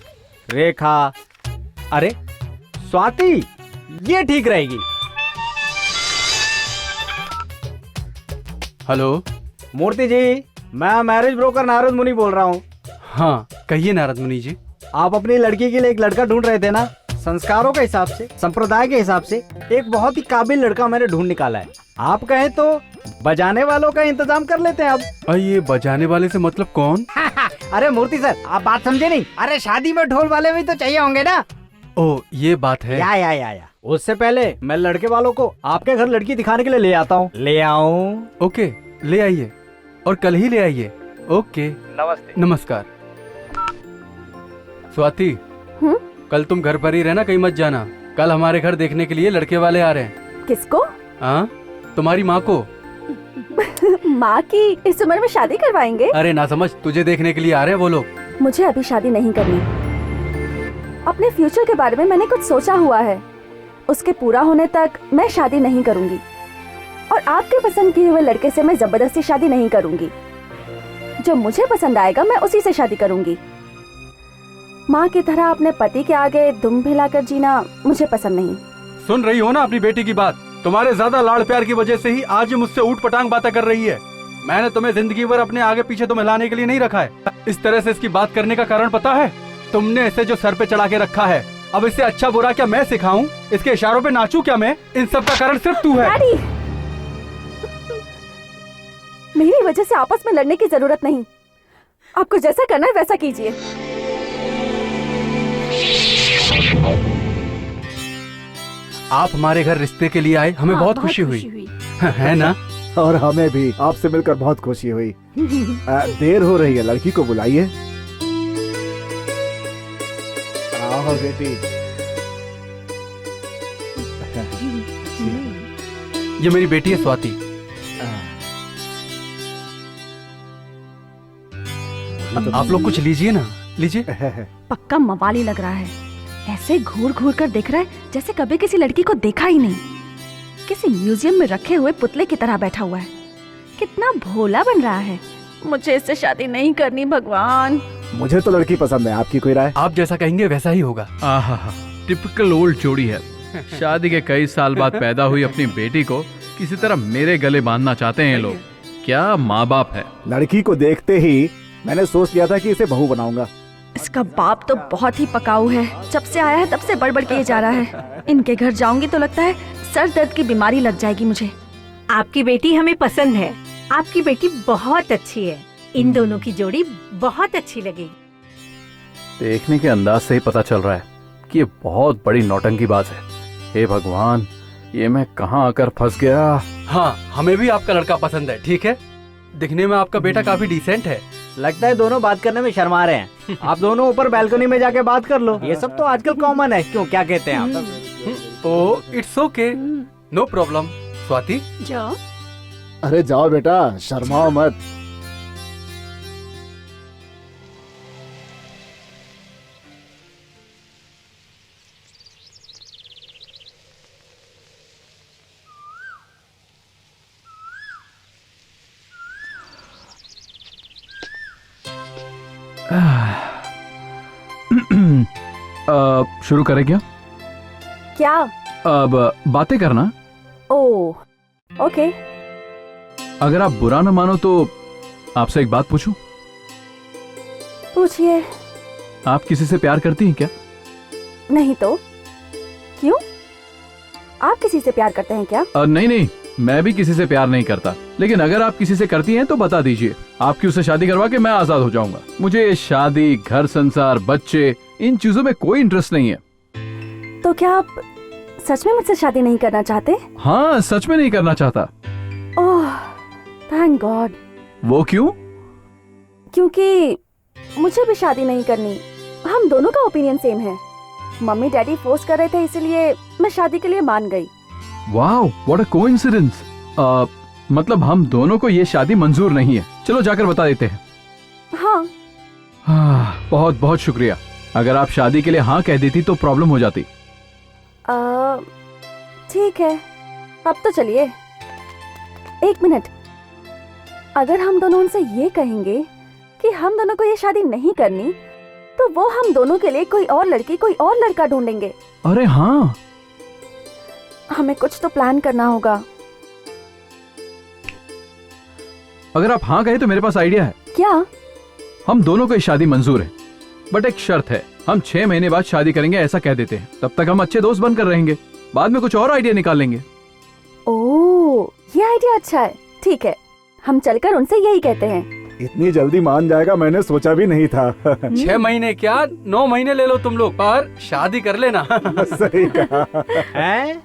F: रेखा, अरे स्वाति, ये ठीक रहेगी।
D: हेलो
F: मूर्ति जी, मैं मैरिज ब्रोकर नारद मुनि बोल रहा हूँ।
D: हाँ कहिए नारद मुनि जी।
F: आप अपनी लड़की के लिए एक लड़का ढूंढ रहे थे ना? संस्कारों के हिसाब से, संप्रदाय के हिसाब से एक बहुत ही काबिल लड़का मैंने ढूंढ निकाला है। आप कहें तो बजाने वालों का इंतजाम कर लेते हैं अब।
C: ये बजाने वाले से मतलब कौन?
F: अरे मूर्ति सर, आप बात समझे नहीं। अरे शादी में ढोल वाले भी तो चाहिए होंगे ना।
C: ओ, ये बात है।
F: या। उससे पहले मैं लड़के वालों को आपके घर लड़की दिखाने के लिए ले आता हूँ। ले आऊँ?
C: ओके, ले आइए, और कल ही ले आइए। ओके,
F: नमस्ते।
C: नमस्कार। स्वाति, कल तुम घर पर ही रहना, कहीं मत जाना। कल हमारे घर देखने के लिए लड़के वाले आ रहे हैं।
M: किसको?
C: हाँ, तुम्हारी माँ को।
M: माँ की इस उम्र में शादी करवाएंगे?
C: अरे ना समझ, तुझे देखने के लिए आ रहे हैं वो लोग।
M: मुझे अभी शादी नहीं करनी। अपने फ्यूचर के बारे में मैंने कुछ सोचा हुआ है। उसके पूरा होने तक मैं शादी नहीं करूंगी, और आपके पसंद किए हुए लड़के से मैं जबरदस्ती शादी नहीं करूंगी। जो मुझे पसंद आएगा मैं उसी से शादी करूंगी। माँ की तरह अपने पति के आगे दुम हिलाकर जीना मुझे पसंद नहीं।
C: सुन रही हो ना अपनी बेटी की बात? तुम्हारे ज्यादा लाड़ प्यार की वजह से ही आज ये मुझसे ऊट पटांग बातें कर रही है। मैंने तुम्हें जिंदगी भर अपने आगे पीछे तो मिलाने के लिए नहीं रखा है। इस तरह से इसकी बात करने का कारण पता है? तुमने इसे जो सर पे चढ़ा के रखा है, अब इससे अच्छा बुरा क्या मैं सिखाऊं? इसके इशारों पे नाचूं क्या मैं? इन सब का कारण सिर्फ तू है।
M: मेरी वजह से आपस में लड़ने की जरूरत नहीं। आपको जैसा करना है वैसा कीजिए।
C: आप हमारे घर रिश्ते के लिए आए, हमें बहुत खुशी हुई है ना?
G: और हमें भी आपसे मिलकर बहुत खुशी हुई। देर हो रही है, लड़की को बुलाइए। आओ बेटी।
C: ये मेरी बेटी है स्वाति। आप लोग कुछ लीजिए ना, लीजिए।
M: पक्का मवाली लग रहा है। ऐसे घूर घूर कर देख रहा है जैसे कभी किसी लड़की को देखा ही नहीं। किसी म्यूजियम में रखे हुए पुतले की तरह बैठा हुआ है। कितना भोला बन रहा है। मुझे इससे शादी नहीं करनी भगवान।
G: मुझे तो लड़की पसंद है, आपकी कोई राय?
C: आप जैसा कहेंगे वैसा ही होगा।
L: आहा, टिपिकल ओल्ड जोड़ी है। शादी के कई साल बाद पैदा हुई अपनी बेटी को किसी तरह मेरे गले बांधना चाहते हैं लोग। क्या माँ बाप है।
G: लड़की को देखते ही मैंने सोच लिया था कि इसे बहू बनाऊंगा।
M: इसका बाप तो बहुत ही पकाऊ है। जब से आया है तब से बड़बड़ किए जा रहा है। इनके घर जाऊंगी तो लगता है सर दर्द की बीमारी लग जाएगी मुझे।
K: आपकी बेटी हमें पसंद है। आपकी बेटी बहुत अच्छी है। इन दोनों की जोड़ी बहुत अच्छी लगेगी।
L: देखने के अंदाज से ही पता चल रहा है कि ये बहुत बड़ी नौटंकीबाज है। हे भगवान, ये मैं कहाँ आकर फंस गया।
C: हाँ, हमें भी आपका लड़का पसंद है। ठीक है, दिखने में आपका बेटा काफी डिसेंट है।
F: लगता है दोनों बात करने में शर्मा रहे हैं। आप दोनों ऊपर बालकनी में जाके बात कर लो। ये सब तो आजकल कॉमन है। क्यों, क्या कहते हैं आप?
C: Oh, it's okay, no problem. Swati,
M: जाओ।
G: अरे जाओ बेटा, शर्माओ मत।
L: शुरू करें क्या?
M: क्या?
L: अब बातें करना।
M: Oh okay.
L: अगर आप बुरा न मानो तो आपसे एक बात पूछूं?
M: पूछिए।
L: आप किसी से प्यार करती हैं क्या?
M: नहीं तो क्यों? आप किसी से प्यार करते हैं क्या?
L: नहीं, मैं भी किसी से प्यार नहीं करता। लेकिन अगर आप किसी से करती हैं तो बता दीजिए। आपकी उससे शादी करवा के मैं आजाद हो जाऊंगा। मुझे शादी, घर संसार, बच्चे, इन चीजों में कोई इंटरेस्ट नहीं है।
M: तो क्या आप सच में मुझसे शादी नहीं करना चाहते?
L: हाँ, सच में नहीं करना चाहता।
M: Oh thank God.
L: वो क्यों?
M: क्योंकि मुझे भी शादी नहीं करनी। हम दोनों का ओपिनियन सेम है। मम्मी डैडी फोर्स कर रहे थे, इसलिए मैं शादी के लिए मान गई।
L: Wow, what a coincidence. मतलब हम दोनों को ये शादी मंजूर नहीं है। चलो जाकर बता देते हैं।
M: हाँ।
L: बहुत बहुत शुक्रिया। अगर आप शादी के लिए हाँ कह देती तो प्रॉब्लम हो जाती।
M: ठीक है, अब तो चलिए। एक मिनट, अगर हम दोनों उनसे ये कहेंगे कि हम दोनों को ये शादी नहीं करनी, तो वो हम दोनों के लिए कोई और लड़की, कोई और लड़का ढूंढेंगे।
L: अरे हाँ,
M: हमें कुछ तो प्लान करना होगा।
L: अगर आप हाँ कहे तो मेरे पास आइडिया है।
M: क्या?
L: हम दोनों को ये शादी मंजूर है, बट एक शर्त है हम 6 महीने बाद शादी करेंगे ऐसा कह देते हैं, तब तक हम अच्छे दोस्त बनकर रहेंगे, बाद में कुछ और आइडिया निकाल लेंगे।
M: ओह, ये आइडिया अच्छा है। ठीक है, हम चलकर उनसे यही कहते हैं।
G: इतनी जल्दी मान जाएगा मैंने सोचा भी नहीं था।
I: 6 महीने क्या 9 महीने ले लो तुम लोग, पर शादी कर लेना।
G: सही कहा।
I: हैं?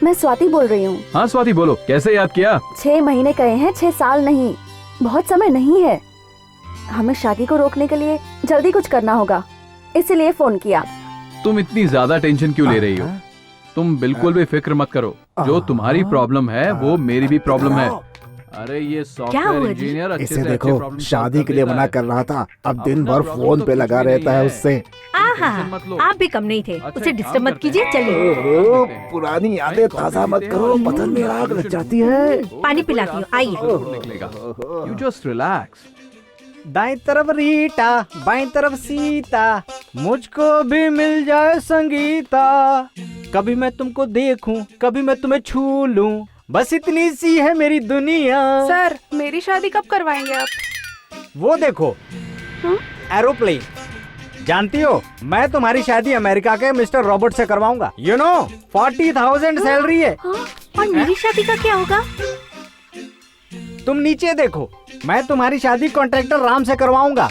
M: मैं स्वाति बोल रही हूँ।
L: हाँ स्वाति बोलो, कैसे याद किया?
M: 6 महीने कहे हैं, 6 साल नहीं। बहुत समय नहीं है, हमें शादी को रोकने के लिए जल्दी कुछ करना होगा, इसीलिए फोन किया।
L: तुम इतनी ज्यादा टेंशन क्यों ले रही हो? तुम बिल्कुल भी फिक्र मत करो, जो तुम्हारी प्रॉब्लम है वो मेरी भी प्रॉब्लम है। अरे ये सॉफ्टवेयर इंजीनियर अच्छे
G: इसे
L: से
G: देखो, शादी के लिए मना कर रहा था, अब दिन भर फोन पे लगा रहता है उससे।
K: आहा, आप भी कम नहीं थे। उसे डिस्टर्ब मत कीजिए, चलिए।
G: पुरानी यादें ताजा मत करो, बदन में आग लग जाती है।
K: पानी पिलाती हूँ, आइए।
L: You just relax.
F: दाएं तरफ रीटा, बाएं तरफ सीता, मुझको भी मिल जाए संगीता, कभी मैं तुमको देखूं, कभी मैं तुम्हें छू लूं, बस इतनी सी है मेरी दुनिया।
N: सर, मेरी शादी कब करवाएंगे आप?
F: वो देखो एरोप्लेन, जानती हो मैं तुम्हारी शादी अमेरिका के मिस्टर रॉबर्ट से करवाऊंगा। यू नो 40,000 सैलरी है।
K: और मेरी शादी का क्या होगा?
F: तुम नीचे देखो, मैं तुम्हारी शादी कॉन्ट्रैक्टर राम से करवाऊंगा।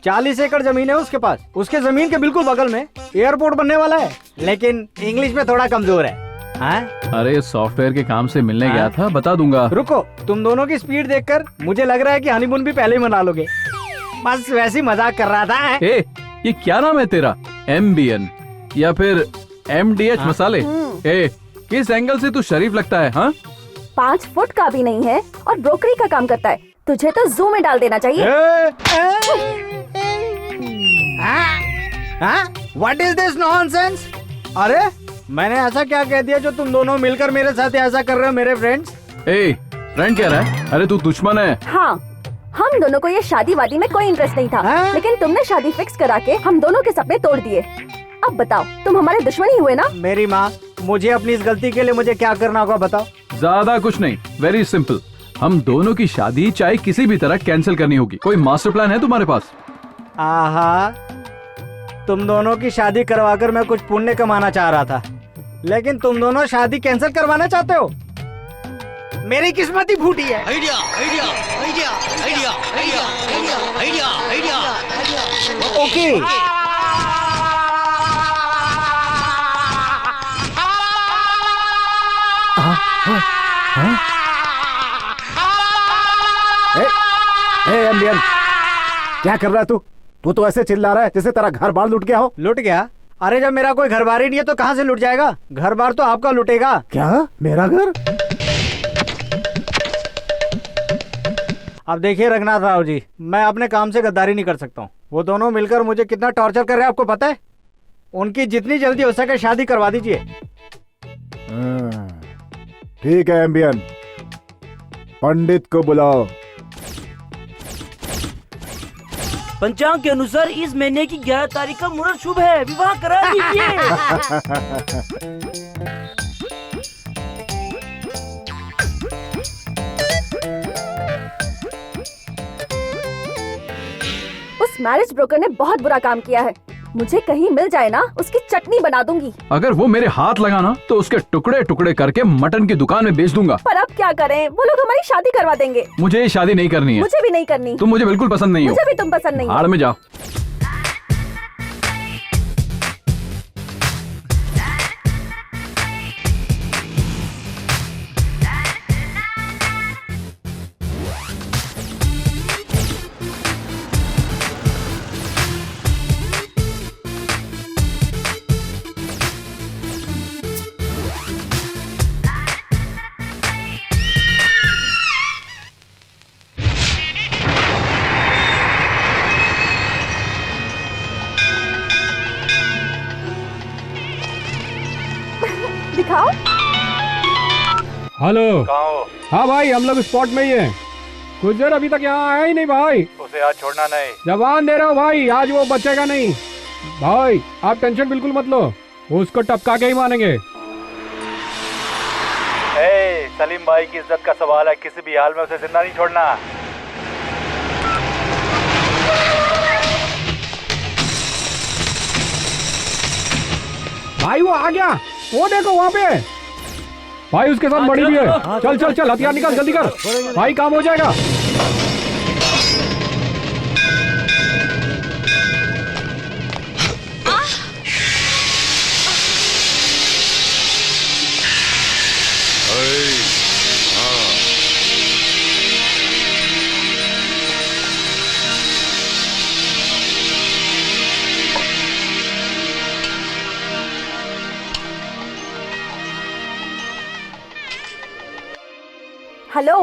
F: 40 एकड़ जमीन है उसके पास, उसके जमीन के बिल्कुल बगल में एयरपोर्ट बनने वाला है, लेकिन इंग्लिश में थोड़ा कमजोर है।
L: अरे सॉफ्टवेयर के काम से मिलने गया था, बता दूंगा।
F: रुको, तुम दोनों की स्पीड देखकर मुझे लग रहा है कि हनीमून भी पहले ही मना लोगे। बस वैसे ही मजाक कर रहा था।
L: ए, ये क्या नाम है तेरा? MBN या फिर MDH मसाले? ए, किस एंगल से तू शरीफ लगता है? हाँ,
M: 5 फुट का भी नहीं है और ब्रोकरी का काम करता है। तुझे तो जू में डाल देना चाहिए।
F: What is this nonsense? अरे मैंने ऐसा क्या कह दिया जो तुम दोनों मिलकर मेरे साथ ऐसा कर रहे हो मेरे फ्रेंड्स?
L: ए, फ्रेंड कह रहा है? अरे तू दुश्मन है।
M: हाँ, हम दोनों को ये शादी वादी में कोई इंटरेस्ट नहीं था, लेकिन तुमने शादी फिक्स करा के हम दोनों के सपने तोड़ दिए। अब बताओ, तुम हमारे दुश्मन ही हुए ना?
F: मेरी माँ, मुझे अपनी इस गलती के लिए मुझे क्या करना होगा बताओ?
L: ज्यादा कुछ नहीं, वेरी सिंपल। हम दोनों की शादी चाहे किसी भी तरह कैंसिल करनी होगी। कोई मास्टर प्लान है तुम्हारे पास?
F: आहा, तुम दोनों की शादी करवाकर मैं कुछ पुण्य कमाना चाह रहा था, लेकिन तुम दोनों शादी कैंसिल करवाना चाहते हो। मेरी किस्मत ही फूटी है।
O: Idea idea idea idea idea idea idea idea.
F: Okay,
G: एम्बियन, क्या कर रहा है तू? तू तो ऐसे चिल्ला रहा है जैसे तेरा घर बार लुट गया हो।
F: लुट गया? अरे जब मेरा कोई घर बार ही नहीं है तो कहाँ से लुट जाएगा? घर बार तो आपका लुटेगा।
G: क्या? मेरा घर?
F: अब देखिए रघुनाथ राव जी, मैं अपने काम से गद्दारी नहीं कर सकता हूँ। वो दोनों मिलकर मुझे कितना टॉर्चर कर रहे हैं आपको पता है? उनकी जितनी जल्दी हो सके शादी करवा दीजिए।
G: ठीक है एम्बियन, पंडित को बुलाओ।
I: पंचांग के अनुसार इस महीने की 11 तारीख का मुहूर्त शुभ है, विवाह करा दीजिए।
M: उस मैरिज ब्रोकर ने बहुत बुरा काम किया है। मुझे कहीं मिल जाए ना, उसकी चटनी बना दूंगी।
L: अगर वो मेरे हाथ लगाना तो उसके टुकड़े टुकड़े करके मटन की दुकान में बेच दूंगा।
M: पर अब क्या करें? वो लोग हमारी शादी करवा देंगे।
L: मुझे ये शादी नहीं करनी है।
M: मुझे भी नहीं करनी।
L: तुम मुझे बिल्कुल पसंद नहीं हो।
M: मुझे भी तुम पसंद नहीं हो।
L: भाड़ में जाओ।
M: दिखाओ।
H: हेलो, हाँ भाई, हम लोग स्पॉट में ही हैं। गुजर अभी तक यहाँ आया ही नहीं भाई।
E: उसे आज छोड़ना नहीं।
H: जवान दे रहा हूँ भाई, आज वो बचेगा नहीं। भाई आप टेंशन बिल्कुल मत लो, उसको टपका के ही मानेंगे।
E: सलीम भाई की इज्जत का सवाल है, किसी भी हाल में उसे जिंदा नहीं छोड़ना।
H: भाई वो आ गया, वो देखो वहाँ पे भाई, उसके साथ बड़ी भी है। चल चल चल, हथियार निकाल, जल्दी कर भाई, काम हो जाएगा।
M: हेलो,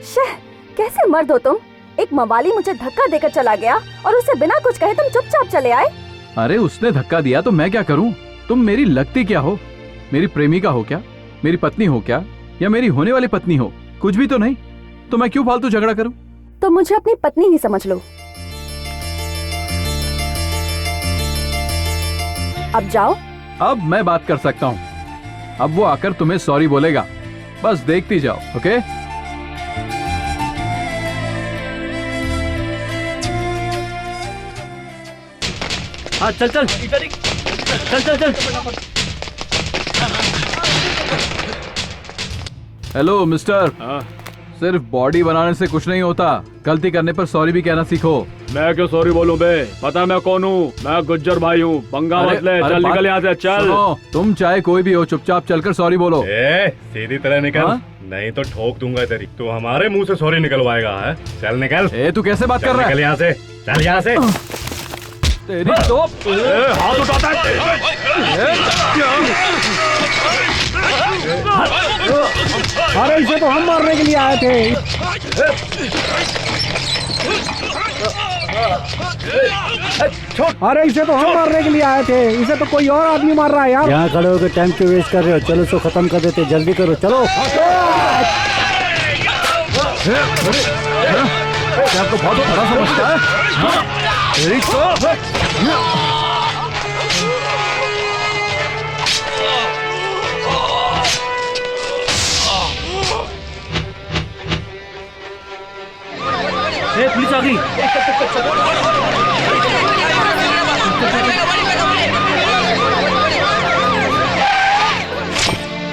M: शेह, कैसे मर्द हो तुम? एक मवाली मुझे धक्का देकर चला गया और उसे बिना कुछ कहे तुम चुपचाप चले आए।
L: अरे उसने धक्का दिया तो मैं क्या करूं? तुम मेरी लगती क्या हो? मेरी प्रेमिका हो क्या? मेरी पत्नी हो क्या? या मेरी होने वाली पत्नी हो? कुछ भी तो नहीं, तो मैं क्यों फालतू झगड़ा करूं?
M: तो मुझे अपनी पत्नी ही समझ लो। अब जाओ।
L: अब मैं बात कर सकता हूं। अब वो आकर तुम्हें सॉरी बोलेगा, बस देखती जाओ। ओके?
I: हाँ चल चल चल चल चल।
L: हेलो मिस्टर, सिर्फ बॉडी बनाने से कुछ नहीं होता, गलती करने पर सॉरी भी कहना सीखो।
H: मैं क्यों सॉरी बोलूं बे? पता मैं कौन हूँ? मैं गुज्जर भाई हूँ, पंगा मत ले। चल निकल यहाँ से, चल।
L: सुनो, तुम चाहे कोई भी हो, चुपचाप चलकर सॉरी बोलो।
B: सीधी तरह निकल, नहीं तो ठोक दूंगा तेरी। तू हमारे मुंह से सॉरी निकलवाएगा है? चल निकल।
L: तू कैसे बात कर रहा है?
B: निकल यहाँ से, चल यहाँ से।
L: तेरी तो
H: हाथ उठाता है।
J: अरे इसे तो हम मारने के लिए आए थे। अरे इसे तो हम मारने के लिए आए थे, इसे तो कोई और आदमी मार रहा है यार।
F: यहाँ खड़े होकर टाइम क्यों वेस्ट कर रहे हो? चलो इसको खत्म कर देते, जल्दी करो, चलो।
L: आपको बहुत बड़ा समझता है।
I: पुलिस आ गई।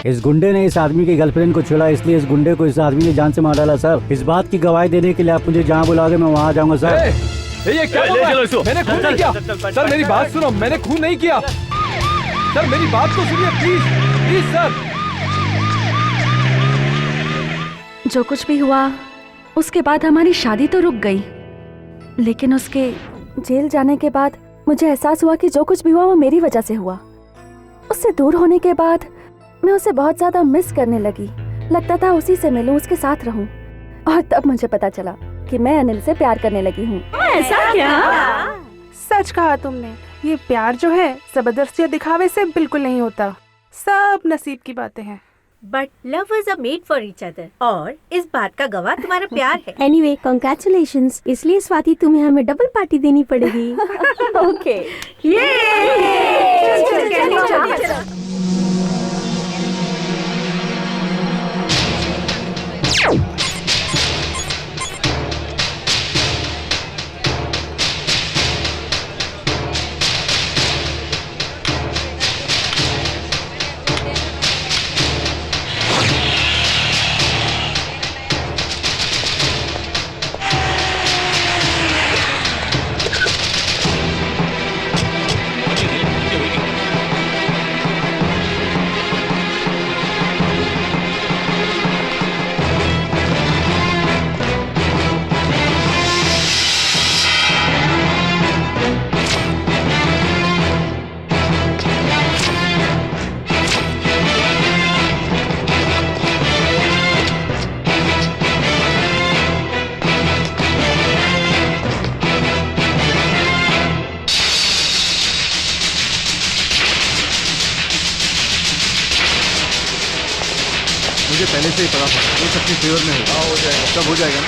F: इस गुंडे ने इस आदमी की गर्लफ्रेंड को छुड़ा, इसलिए इस गुंडे को इस आदमी ने जान से मार डाला सर। इस बात की गवाही देने के लिए आप मुझे जहाँ बुलाओगे मैं वहाँ जाऊँगा सर।
L: ये क्या? मैंने खून नहीं किया सर, मेरी बात सुनो, मैंने खून नहीं किया सर, मेरी बात तो सुनिए प्लीज प्लीज सर।
M: जो कुछ भी हुआ उसके बाद हमारी शादी तो रुक गई, लेकिन उसके जेल जाने के बाद मुझे एहसास हुआ कि जो कुछ भी हुआ वो मेरी वजह से हुआ। उससे दूर होने के बाद मैं उसे बहुत ज्यादा मिस करने लगी। लगता था उसी से मिलूं, उसके साथ रहूं, और तब मुझे पता चला कि मैं अनिल से प्यार करने लगी हूँ।
N: ऐसा क्या? सच कहा तुमने। ये प्यार जो है जबरदस्ती और दिखावे से बिल्कुल नहीं होता, सब नसीब की बातें हैं।
K: But lovers are made for each other, और इस बात का गवाह तुम्हारा प्यार है।
P: Anyway congratulations. इसलिए स्वाति तुम्हें हमें डबल पार्टी देनी पड़ेगी।
M: ओके।
L: मुझे पहले से ही पता था वो सबकी फेवर में होगा। हो जाएगा, सब हो जाएगा ना।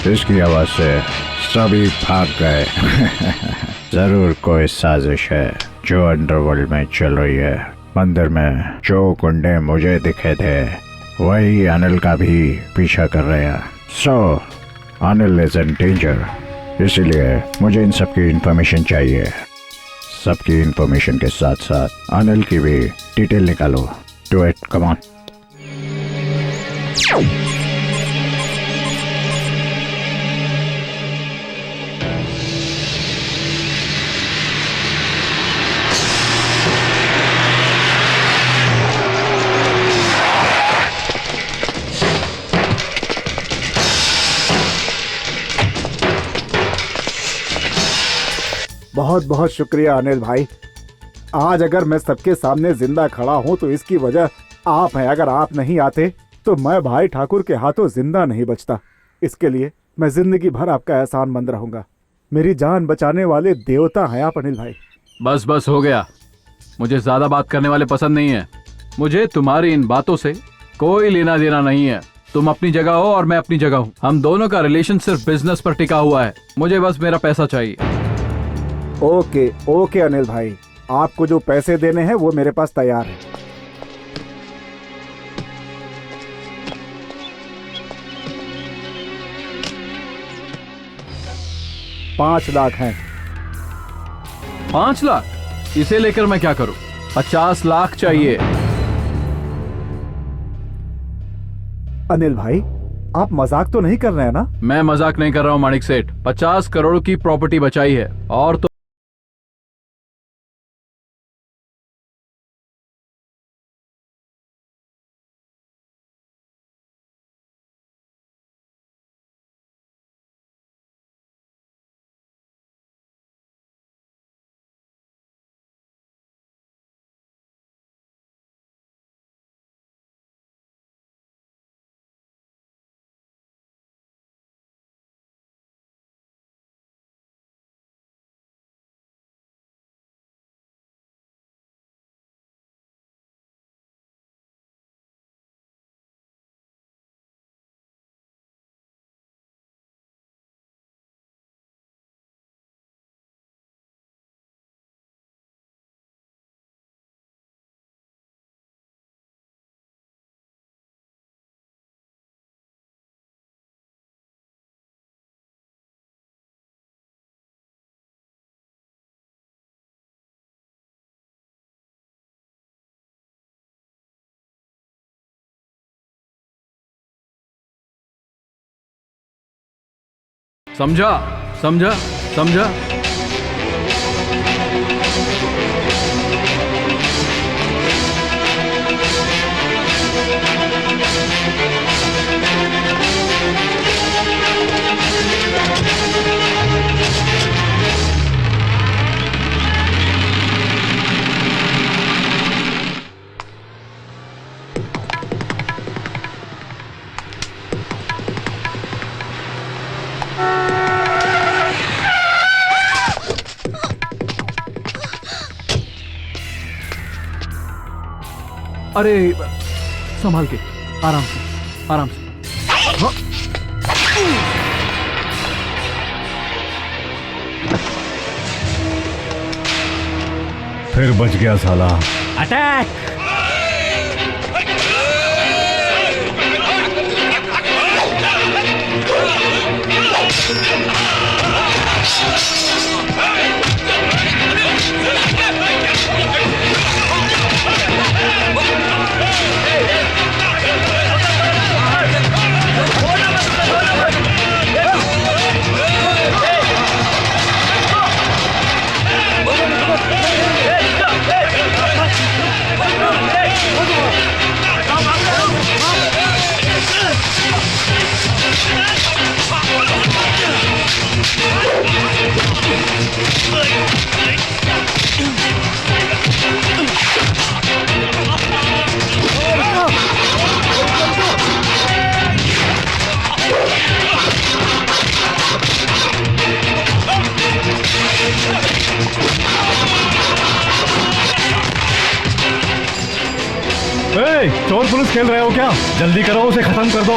A: इसकी आवाज से सभी भाग गए। जरूर कोई साजिश है जो अंडरवर्ल्ड में चल रही है। मंदिर में जो गुंडे मुझे दिखे थे वही अनिल का भी पीछा कर रहे हैं। सो अनिल इज इन डेंजर, इसीलिए मुझे इन सब की इंफॉर्मेशन चाहिए। सबकी इंफॉर्मेशन के साथ साथ अनिल की भी डिटेल निकालो। Do it, come on.
G: बहुत बहुत शुक्रिया अनिल भाई। आज अगर मैं सबके सामने जिंदा खड़ा हूँ तो इसकी वजह आप हैं। अगर आप नहीं आते तो मैं भाई ठाकुर के हाथों जिंदा नहीं बचता। इसके लिए मैं जिंदगी भर आपका एहसानमंद रहूंगा। मेरी जान बचाने वाले देवता हैं आप अनिल भाई।
L: बस बस हो गया। मुझे ज्यादा बात करने वाले पसंद नहीं है। मुझे तुम्हारी इन बातों से कोई लेना देना नहीं है। तुम अपनी जगह हो और मैं अपनी जगह हूँ। हम दोनों का रिलेशन सिर्फ बिजनेस पर टिका हुआ है। मुझे बस मेरा पैसा चाहिए।
G: ओके ओके अनिल भाई, आपको जो पैसे देने हैं वो मेरे पास तैयार है। $5 लाख हैं।
L: 5 लाख? इसे लेकर मैं क्या करूं? 50 लाख चाहिए।
G: अनिल भाई, आप मजाक तो नहीं कर रहे हैं ना?
L: मैं मजाक नहीं कर रहा हूं माणिक सेठ। 50 करोड़ की प्रॉपर्टी बचाई है और तो समझा समझा समझा। अरे संभाल के, आराम से आराम से।
B: फिर बच गया साला।
I: अटैक!
B: चोर पुलिस खेल रहे हो क्या? जल्दी करो, उसे खत्म कर दो।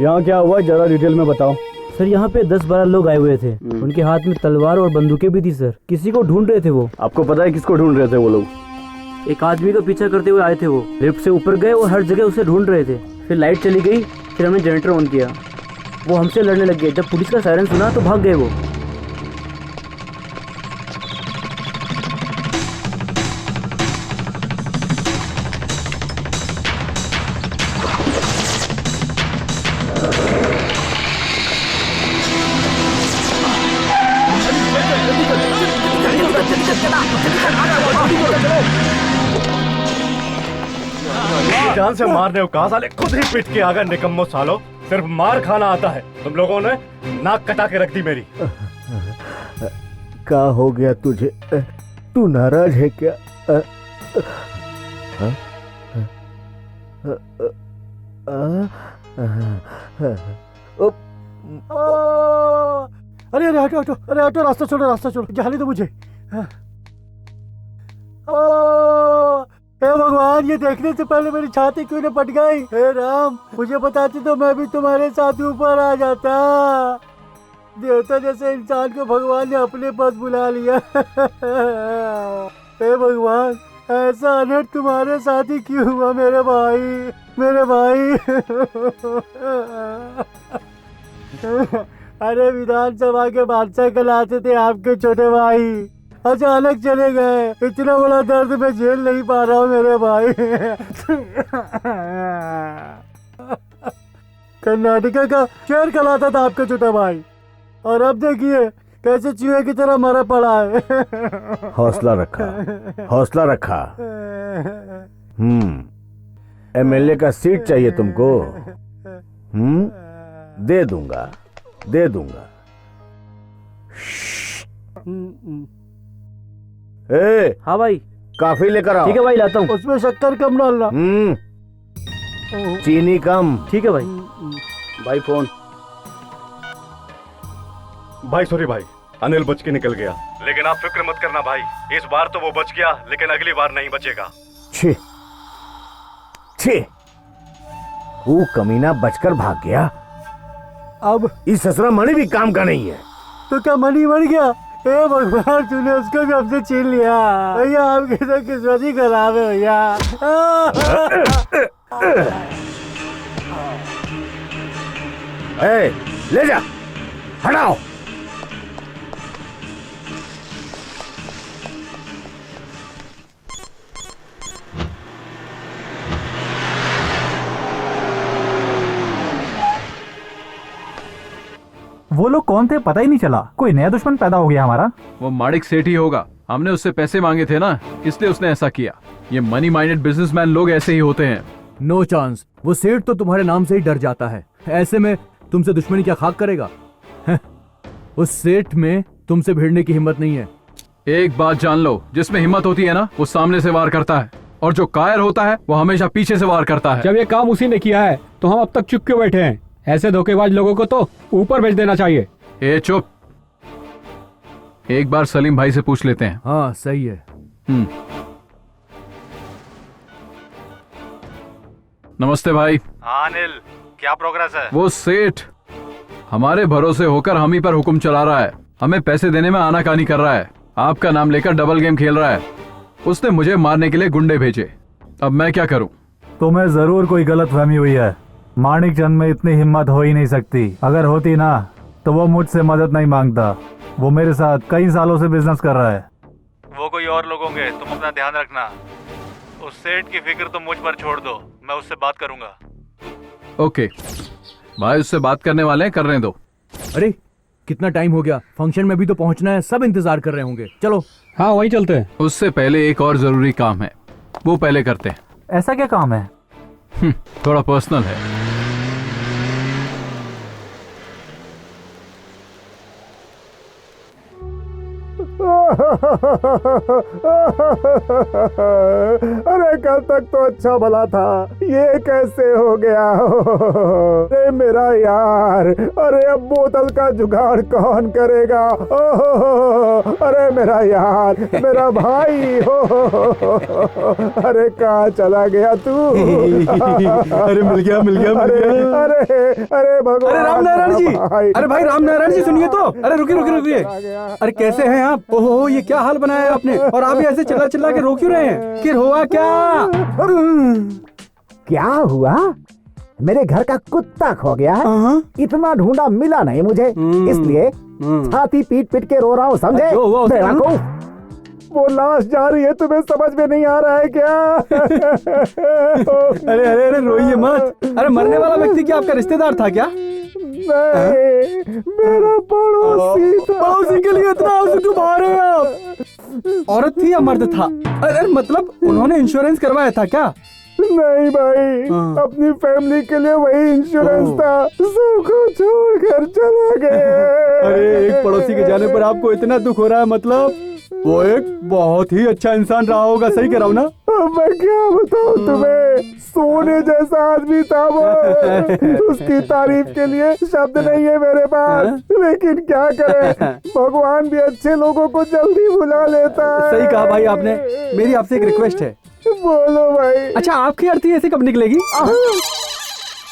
D: यहाँ क्या हुआ जरा डिटेल में बताओ।
I: सर यहाँ पे 10-12 लोग आए हुए थे। उनके हाथ में तलवार और बंदूकें भी थी सर। किसी को ढूंढ रहे थे वो।
D: आपको पता है किसको ढूंढ रहे थे वो लोग?
I: एक आदमी का पीछा करते हुए आए थे वो। लिफ्ट से ऊपर गए और हर जगह उसे ढूंढ रहे थे। फिर लाइट चली गई, फिर हमने जनरेटर ऑन किया। वो हमसे लड़ने लग गए। जब पुलिस का सायरन सुना तो भाग गए वो।
B: जान से मारने को कहा, साले खुद ही पिट के आ गए निकम्मो सालो। सिर्फ मार खाना आता है, तुम लोगों ने नाक कटा के रख दी मेरी।
G: क्या हो गया तुझे? तू नाराज है क्या? अरे अरे हटो हटो, अरे हटो, रास्ता छोड़ो, रास्ता छोड़ो, जाने दो मुझे। हे भगवान, ये देखने से पहले मेरी छाती क्यों न फट गई? हे राम, मुझे बताती तो मैं भी तुम्हारे साथ ऊपर आ जाता। देवता जैसे इंसान को भगवान ने अपने पास बुला लिया। हे भगवान, ऐसा अनर्थ तुम्हारे साथ ही क्यों हुआ मेरे भाई, मेरे भाई। अरे विधानसभा के बादशाह कहलाते थे आपके छोटे भाई, अचानक चले गए। इतना बड़ा दर्द मैं झेल नहीं पा रहा हूँ मेरे भाई। कर्नाटका का शेर कहलाता था आपका छोटा भाई, और अब देखिए कैसे चूहे की तरह मरा पड़ा है।
Q: हौसला रखा, हौसला रखा। एमएलए का सीट चाहिए तुमको? दे दूंगा, दे दूंगा। ए,
I: हाँ भाई,
Q: काफी लेकर आओ।
I: ठीक है भाई, लाता हूँ।
G: उसमें शक्कर कम डालना।
Q: चीनी कम।
I: ठीक है भाई।
D: भाई फोन।
B: भाई सॉरी भाई, अनिल बच के निकल गया, लेकिन आप फिक्र मत करना भाई, इस बार तो वो बच गया, लेकिन अगली बार नहीं बचेगा।
Q: छे, छे, वो कमीना बचकर भाग गया।
G: अब
Q: इस ससुरा मणि भी काम का नहीं है।
G: तो क्या मणि मर गया? हे भगवान, तूने उसको भी हमसे छीन लिया। भैया आपकी तो किस्मत ही खराब है भैया।
Q: ले जा, हटाओ।
R: वो लोग कौन थे पता ही नहीं चला, कोई नया दुश्मन पैदा हो गया हमारा।
L: वो माणिक सेठ ही होगा, हमने उससे पैसे मांगे थे ना, इसलिए उसने ऐसा किया। ये मनी माइंडेड बिजनेसमैन लोग ऐसे ही होते हैं।
E: नो चांस, वो सेठ तो तुम्हारे नाम से ही डर जाता है, ऐसे में तुमसे दुश्मनी क्या खाक करेगा? उस सेठ में तुमसे भिड़ने की हिम्मत नहीं है।
L: एक बात जान लो, जिसमें हिम्मत होती है ना, वो सामने से वार करता है, और जो कायर होता है वो हमेशा पीछे से वार करता है।
J: जब ये काम उसी ने किया है तो हम अब तक चुप क्यों बैठे हैं? ऐसे धोखेबाज लोगों को तो ऊपर भेज देना चाहिए।
L: ए चुप, एक बार सलीम भाई से पूछ लेते हैं।
E: हाँ सही है।
L: नमस्ते भाई।
S: हाँ अनिल, क्या प्रोग्रेस है?
L: वो सेठ हमारे भरोसे होकर हम ही पर हुक्म चला रहा है, हमें पैसे देने में आनाकानी कर रहा है, आपका नाम लेकर डबल गेम खेल रहा है। उसने मुझे मारने के लिए गुंडे भेजे, अब मैं क्या करूं?
R: तुम्हें जरूर कोई गलतफहमी हुई है। माणिक चंद में इतनी हिम्मत हो ही नहीं सकती। अगर होती ना तो वो मुझसे मदद नहीं मांगता। वो मेरे साथ कई सालों से बिजनेस कर रहा है।
S: वो कोई और लोग होंगे, तुम अपना ध्यान रखना। उस सेठ की फिक्र तुम मुझ पर छोड़ दो, मैं उससे बात करूंगा।
L: ओके भाई, उससे बात करने वाले हैं, करने दो।
E: अरे कितना टाइम हो गया, फंक्शन में भी तो पहुंचना है, सब इंतजार कर रहे होंगे, चलो।
J: हाँ वही चलते हैं।
L: उससे पहले एक और जरूरी काम है, वो पहले करते हैं।
R: ऐसा क्या काम है?
L: थोड़ा पर्सनल है।
G: अरे कल तक तो अच्छा भला था, ये कैसे हो गया? अरे मेरा यार, अरे अब बोतल का जुगाड़ कौन करेगा? अरे मेरा यार, मेरा भाई हो। अरे कहाँ चला गया तू?
C: अरे मिल गया मिल गया मिल गया।
G: अरे भगवान।
C: अरे राम नारायण जी, अरे भाई राम नारायण जी सुनिए तो। अरे रुकिए रुकिए रुकिए, अरे कैसे हैं आप? ओहो ये क्या हाल बनाया है आपने, और आप ऐसे चिल्ला चिल्ला के रो क्यों रहे हैं? फिर हुआ क्या?
G: क्या हुआ? मेरे घर का कुत्ता खो गया है। इतना ढूंढा मिला नहीं मुझे, इसलिए छाती पीट पीट के रो रहा हूँ, समझे? वो लाश जा रही है, तुम्हें समझ में नहीं आ रहा है क्या?
C: अरे अरे अरे रोइए मत। अरे मरने वाला व्यक्ति क्या आपका रिश्तेदार था क्या?
G: नहीं, मेरा पड़ोसी था।
C: पड़ोसी के लिए इतना आंसू क्यों बहा रहे हैं आप? औरत थी या मर्द था? अरे मतलब उन्होंने इंश्योरेंस करवाया था क्या?
G: नहीं भाई, अपनी फैमिली के लिए वही इंश्योरेंस था, सबको छोड़कर चला गया।
C: अरे एक पड़ोसी के जाने पर आपको इतना दुख हो रहा है, मतलब वो एक बहुत ही अच्छा इंसान रहा होगा, सही कह रहा हूँ ना?
G: मैं क्या बताऊँ तुम्हें, सोने जैसा आदमी था वो। उसकी तारीफ के लिए शब्द नहीं है मेरे पास, लेकिन क्या करें, भगवान भी अच्छे लोगों को जल्दी बुला लेता है।
C: सही कहा भाई आपने। मेरी आपसे एक रिक्वेस्ट है।
G: बोलो भाई।
C: अच्छा, आपकी अर्थी ऐसे कब निकलेगी?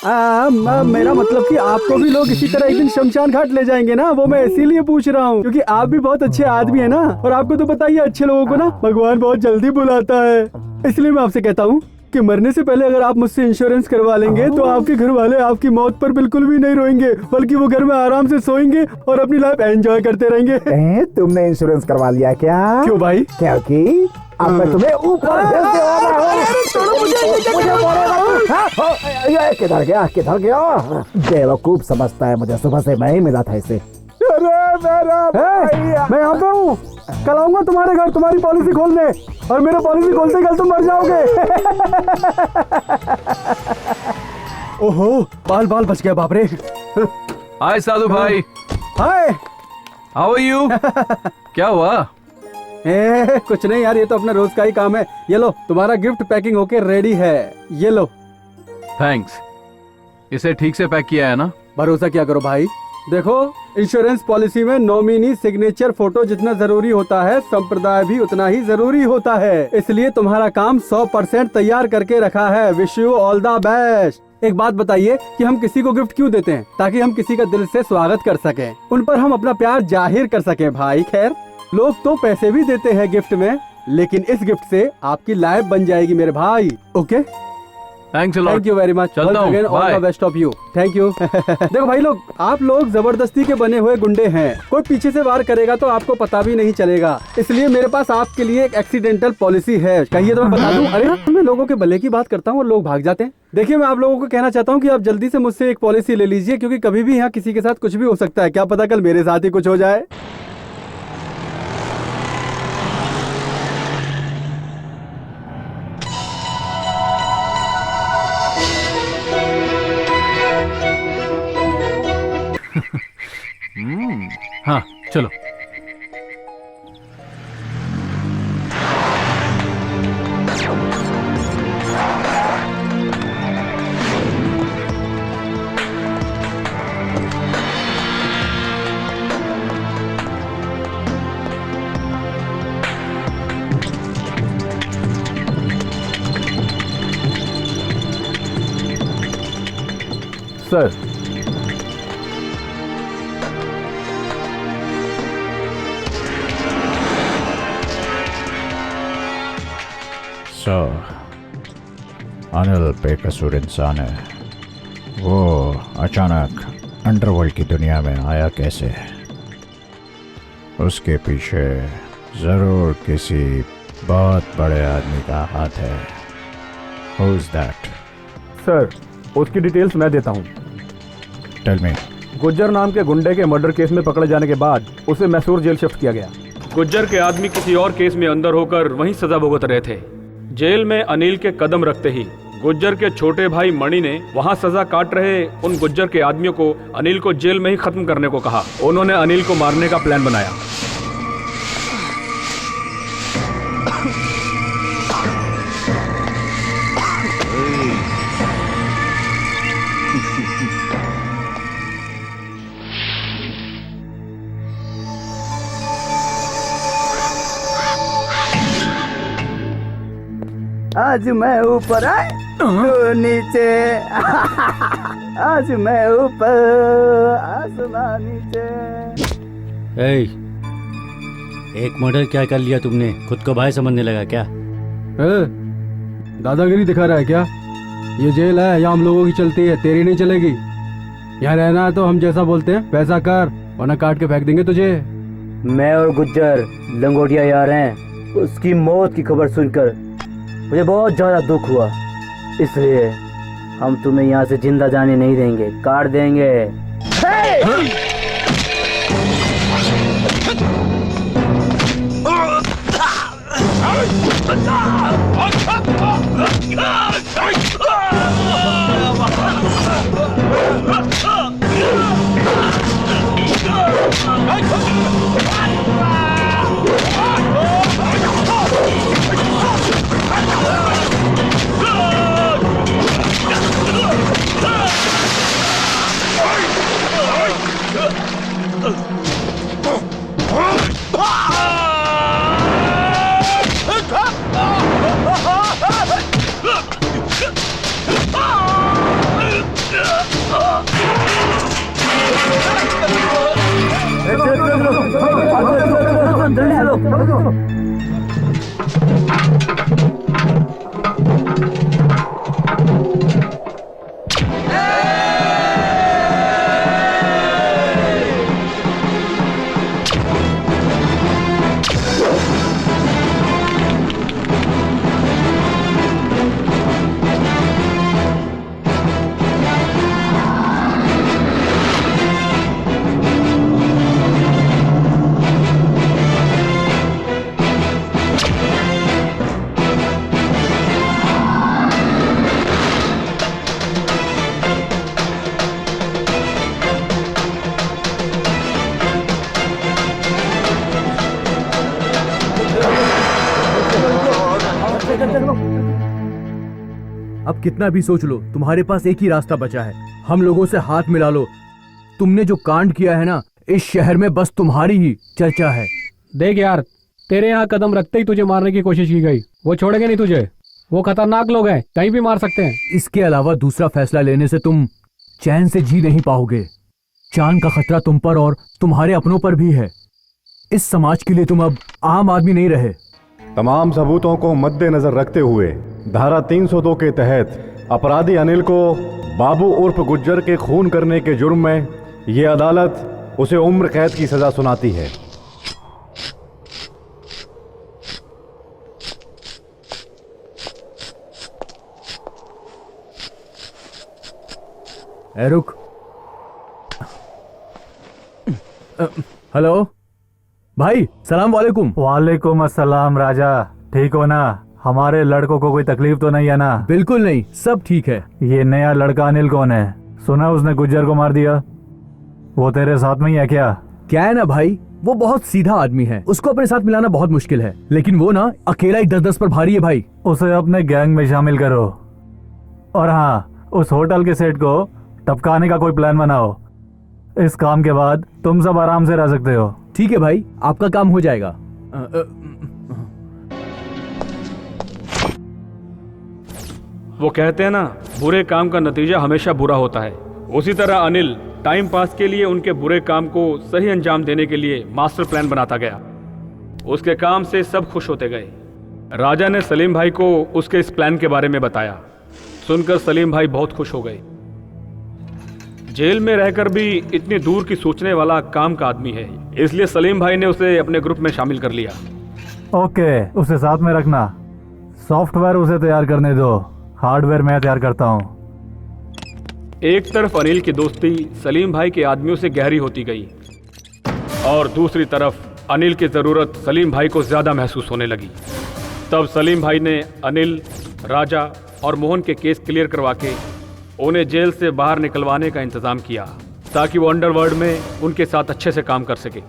C: मेरा मतलब कि आपको भी लोग इसी तरह एक दिन शमशान घाट ले जाएंगे ना, वो मैं इसीलिए पूछ रहा हूँ, क्योंकि आप भी बहुत अच्छे आदमी है ना, और आपको तो पता ही है अच्छे लोगों को ना भगवान बहुत जल्दी बुलाता है। इसलिए मैं आपसे कहता हूँ कि मरने से पहले अगर आप मुझसे इंश्योरेंस करवा लेंगे तो आपके घर वाले आपकी मौत पर बिल्कुल भी नहीं रोएंगे, बल्कि वो घर में आराम से सोएंगे और अपनी लाइफ एंजॉय करते रहेंगे।
G: तुमने इंश्योरेंस करवा लिया क्या?
C: क्यों भाई?
G: क्योंकि अब मैं तुम्हें ऊपर किधर गया बेवकूफ समझता है मुझे, सुबह से मैं ही मिला था इसे।
C: मैं यहाँ पे हूँ, कल आऊंगा तुम्हारे घर तुम्हारी पॉलिसी खोलने, और मेरे पॉलिसी खोलते कल तुम मर जाओगे। ओहो, बाल बाल बच गया, बाप रे।
L: हाय साधु भाई।
C: हाय,
L: हाउ आर यू? क्या हुआ?
C: कुछ नहीं यार, ये तो अपना रोज का ही काम है। ये लो, तुम्हारा गिफ्ट पैकिंग होके रेडी है, ये लो।
L: थैंक्स। इसे ठीक से पैक किया है ना?
C: भरोसा क्या करो भाई, देखो इंश्योरेंस पॉलिसी में नॉमिनी सिग्नेचर फोटो जितना जरूरी होता है, संप्रदाय भी उतना ही जरूरी होता है, इसलिए तुम्हारा काम 100% तैयार करके रखा है। Wish you all the best. एक बात बताइए कि हम किसी को गिफ्ट क्यों देते हैं? ताकि हम किसी का दिल से स्वागत कर सकें, उन पर हम अपना प्यार जाहिर कर सकें भाई। खैर, लोग तो पैसे भी देते हैं गिफ्ट में, लेकिन इस गिफ्ट से आपकी लाइफ बन जाएगी मेरे भाई। Okay,
L: thanks a lot.
C: Thank you very much.
L: चलता हूं,
C: all the best of you. Thank you. देखो भाई लोग, आप लोग जबरदस्ती के बने हुए गुंडे हैं, कोई पीछे से वार करेगा तो आपको पता भी नहीं चलेगा, इसलिए मेरे पास आपके लिए एक एक्सीडेंटल पॉलिसी है। कहिए तो मैं बता दूं। अरे मैं लोगों के भले की बात करता हूँ और लोग भाग जाते हैं। देखिए, मैं आप लोगों को कहना चाहता हूँ कि आप जल्दी से मुझसे एक पॉलिसी ले लीजिए, क्योंकि कभी भी यहाँ किसी के साथ कुछ भी हो सकता है, क्या पता कल मेरे साथ ही कुछ हो जाए।
L: हाँ चलो।
E: सर,
A: अनिल बेकसूर इंसान है, वो अचानक अंडरवर्ल्ड की दुनिया में आया कैसे? उसके पीछे जरूर किसी बहुत बड़े आदमी का हाथ है। Who is that?
E: सर उसकी डिटेल्स मैं देता हूँ।
A: Tell me.
E: गुज्जर नाम के गुंडे के मर्डर केस में पकड़े जाने के बाद उसे मैसूर जेल शिफ्ट किया गया।
H: गुज्जर के आदमी किसी और केस में अंदर होकर वहीं सजा भुगत रहे थे। जेल में अनिल के कदम रखते ही गुज्जर के छोटे भाई मणि ने वहां सजा काट रहे उन गुज्जर के आदमियों को अनिल को जेल में ही खत्म करने को कहा। उन्होंने अनिल को मारने का प्लान बनाया।
D: आज मैं ऊपर आए तो नीचे, आज मैं ऊपर आसमान नीचे।
F: एक मर्डर क्या कर लिया तुमने? खुद को भाई समझने लगा क्या?
C: दादागिरी दिखा रहा है क्या? ये जेल है, यहाँ हम लोगों की चलती है, तेरी नहीं चलेगी। यहाँ रहना है तो हम जैसा बोलते हैं वैसा कर, वरना काट के फेंक देंगे तुझे।
I: मैं और गुज्जर लंगोटिया यार हैं। उसकी मौत की खबर सुनकर मुझे बहुत ज्यादा दुख हुआ, इसलिए हम तुम्हें यहाँ से जिंदा जाने नहीं देंगे, काट देंगे।
E: अब कितना भी सोच लो, तुम्हारे पास एक ही रास्ता बचा है। हम लोगों से हाथ मिला लो। तुमने जो कांड किया है ना, इस शहर में बस तुम्हारी ही चर्चा है।
J: देख यार, तेरे यहाँ कदम रखते ही तुझे मारने की कोशिश की गई। वो छोड़ेंगे नहीं तुझे। वो खतरनाक लोग हैं, कहीं भी मार सकते हैं।
E: इसके अलावा दूसरा फैसला लेने से तुम चैन से जी नहीं पाओगे। जान का खतरा तुम पर और तुम्हारे अपनों पर भी है। इस समाज के लिए तुम अब आम आदमी नहीं रहे।
B: तमाम सबूतों को मद्देनजर रखते हुए धारा 302 के तहत अपराधी अनिल को बाबू उर्फ गुज्जर के खून करने के जुर्म में ये अदालत उसे उम्र कैद की सजा सुनाती है।
E: रुक। हेलो भाई, सलाम वालेकुम।
R: वालेकुम अस्सलाम। राजा ठीक हो ना? हमारे लड़कों को कोई तकलीफ तो नहीं है ना?
E: बिल्कुल नहीं, सब ठीक है।
R: ये नया लड़का अनिल कौन है? सुना उसने गुज्जर को मार दिया। वो तेरे साथ में ही है क्या?
E: क्या है ना भाई, वो बहुत सीधा आदमी है। उसको अपने साथ मिलाना बहुत मुश्किल है, लेकिन वो ना अकेला ही 10-10 पर भारी है भाई।
R: उसे अपने गैंग में शामिल करो। और हाँ, उस होटल के सेट को टपकाने का कोई प्लान बनाओ। इस काम के बाद तुम सब आराम से रह सकते हो।
E: ठीक है भाई, आपका काम हो जाएगा।
H: वो कहते हैं ना, बुरे काम का नतीजा हमेशा बुरा होता है। उसी तरह अनिल टाइम पास के लिए उनके बुरे काम को सही अंजाम देने के लिए मास्टर प्लान बनाता गया। उसके काम से सब खुश होते गए। राजा ने सलीम भाई को उसके इस प्लान के बारे में बताया। सुनकर सलीम भाई बहुत खुश हो गए। जेल में रहकर भी इतनी दूर की सोचने वाला काम का आदमी है, इसलिए सलीम भाई ने उसे अपने ग्रुप में शामिल कर लिया।
R: ओके, उसे साथ में रखना। सॉफ्टवेयर उसे तैयार करने दो, हार्डवेयर मैं तैयार करता हूँ।
H: एक तरफ अनिल की दोस्ती सलीम भाई के आदमियों से गहरी होती गई और दूसरी तरफ अनिल की ज़रूरत सलीम भाई को ज़्यादा महसूस होने लगी। तब सलीम भाई ने अनिल, राजा और मोहन के केस क्लियर करवा के उन्हें जेल से बाहर निकलवाने का इंतज़ाम किया ताकि वो अंडरवर्ल्ड में उनके साथ अच्छे से काम कर सके।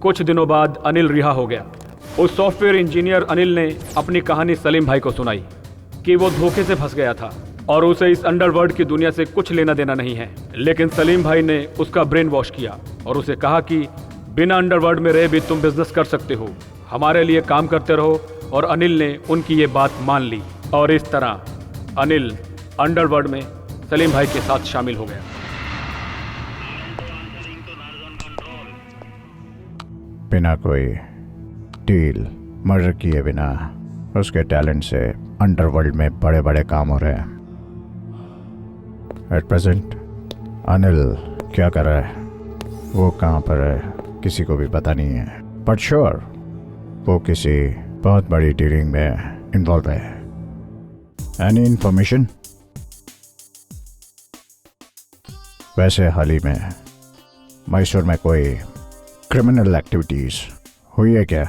H: कुछ दिनों बाद अनिल रिहा हो गया। उस सॉफ्टवेयर इंजीनियर अनिल ने अपनी कहानी सलीम भाई को सुनाई कि वो धोखे से फंस गया था और उसे इस अंडरवर्ल्ड की दुनिया से कुछ लेना देना नहीं है। लेकिन सलीम भाई ने उसका ब्रेन वॉश किया और उसे कहा कि बिना अंडरवर्ल्ड में रहे भी तुम बिजनेस कर सकते हो, हमारे लिए काम करते रहो। और अनिल ने उनकी ये बात मान ली और इस तरह अनिल अंडरवर्ल्ड में सलीम भाई के साथ शामिल हो गया।
A: बिना कोई डील मर्डर किए बिना उसके टैलेंट से अंडरवर्ल्ड में बड़े बड़े काम हो रहे हैं। एट प्रेजेंट अनिल क्या कर रहा है, वो कहाँ पर है, किसी को भी पता नहीं है। बट श्योर वो किसी बहुत बड़ी डीलिंग में इन्वॉल्व है। Any information? वैसे हाल ही में मैसूर में कोई क्रिमिनल एक्टिविटीज हुई है क्या?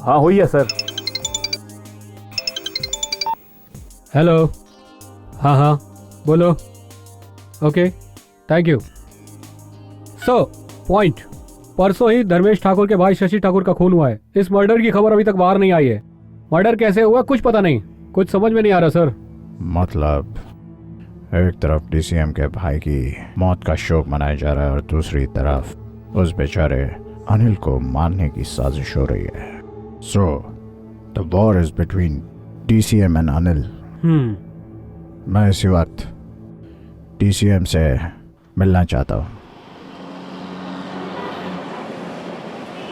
R: हाँ हुई है सर।
J: हेलो। हाँ हाँ, बोलो। Okay, thank you. So point, परसों ही धर्मेश ठाकुर के भाई शशि ठाकुर का खून हुआ है। इस मर्डर की खबर अभी तक बाहर नहीं आई है। मर्डर कैसे हुआ कुछ पता नहीं, कुछ समझ में नहीं आ रहा सर।
A: मतलब एक तरफ डीसीएम के भाई की मौत का शोक मनाया जा रहा है और दूसरी तरफ उस बेचारे अनिल को मारने की साजिश हो रही है। So the war is between DCM and Anil. मैं इसी वक्त डीसीएम से मिलना चाहता हूँ।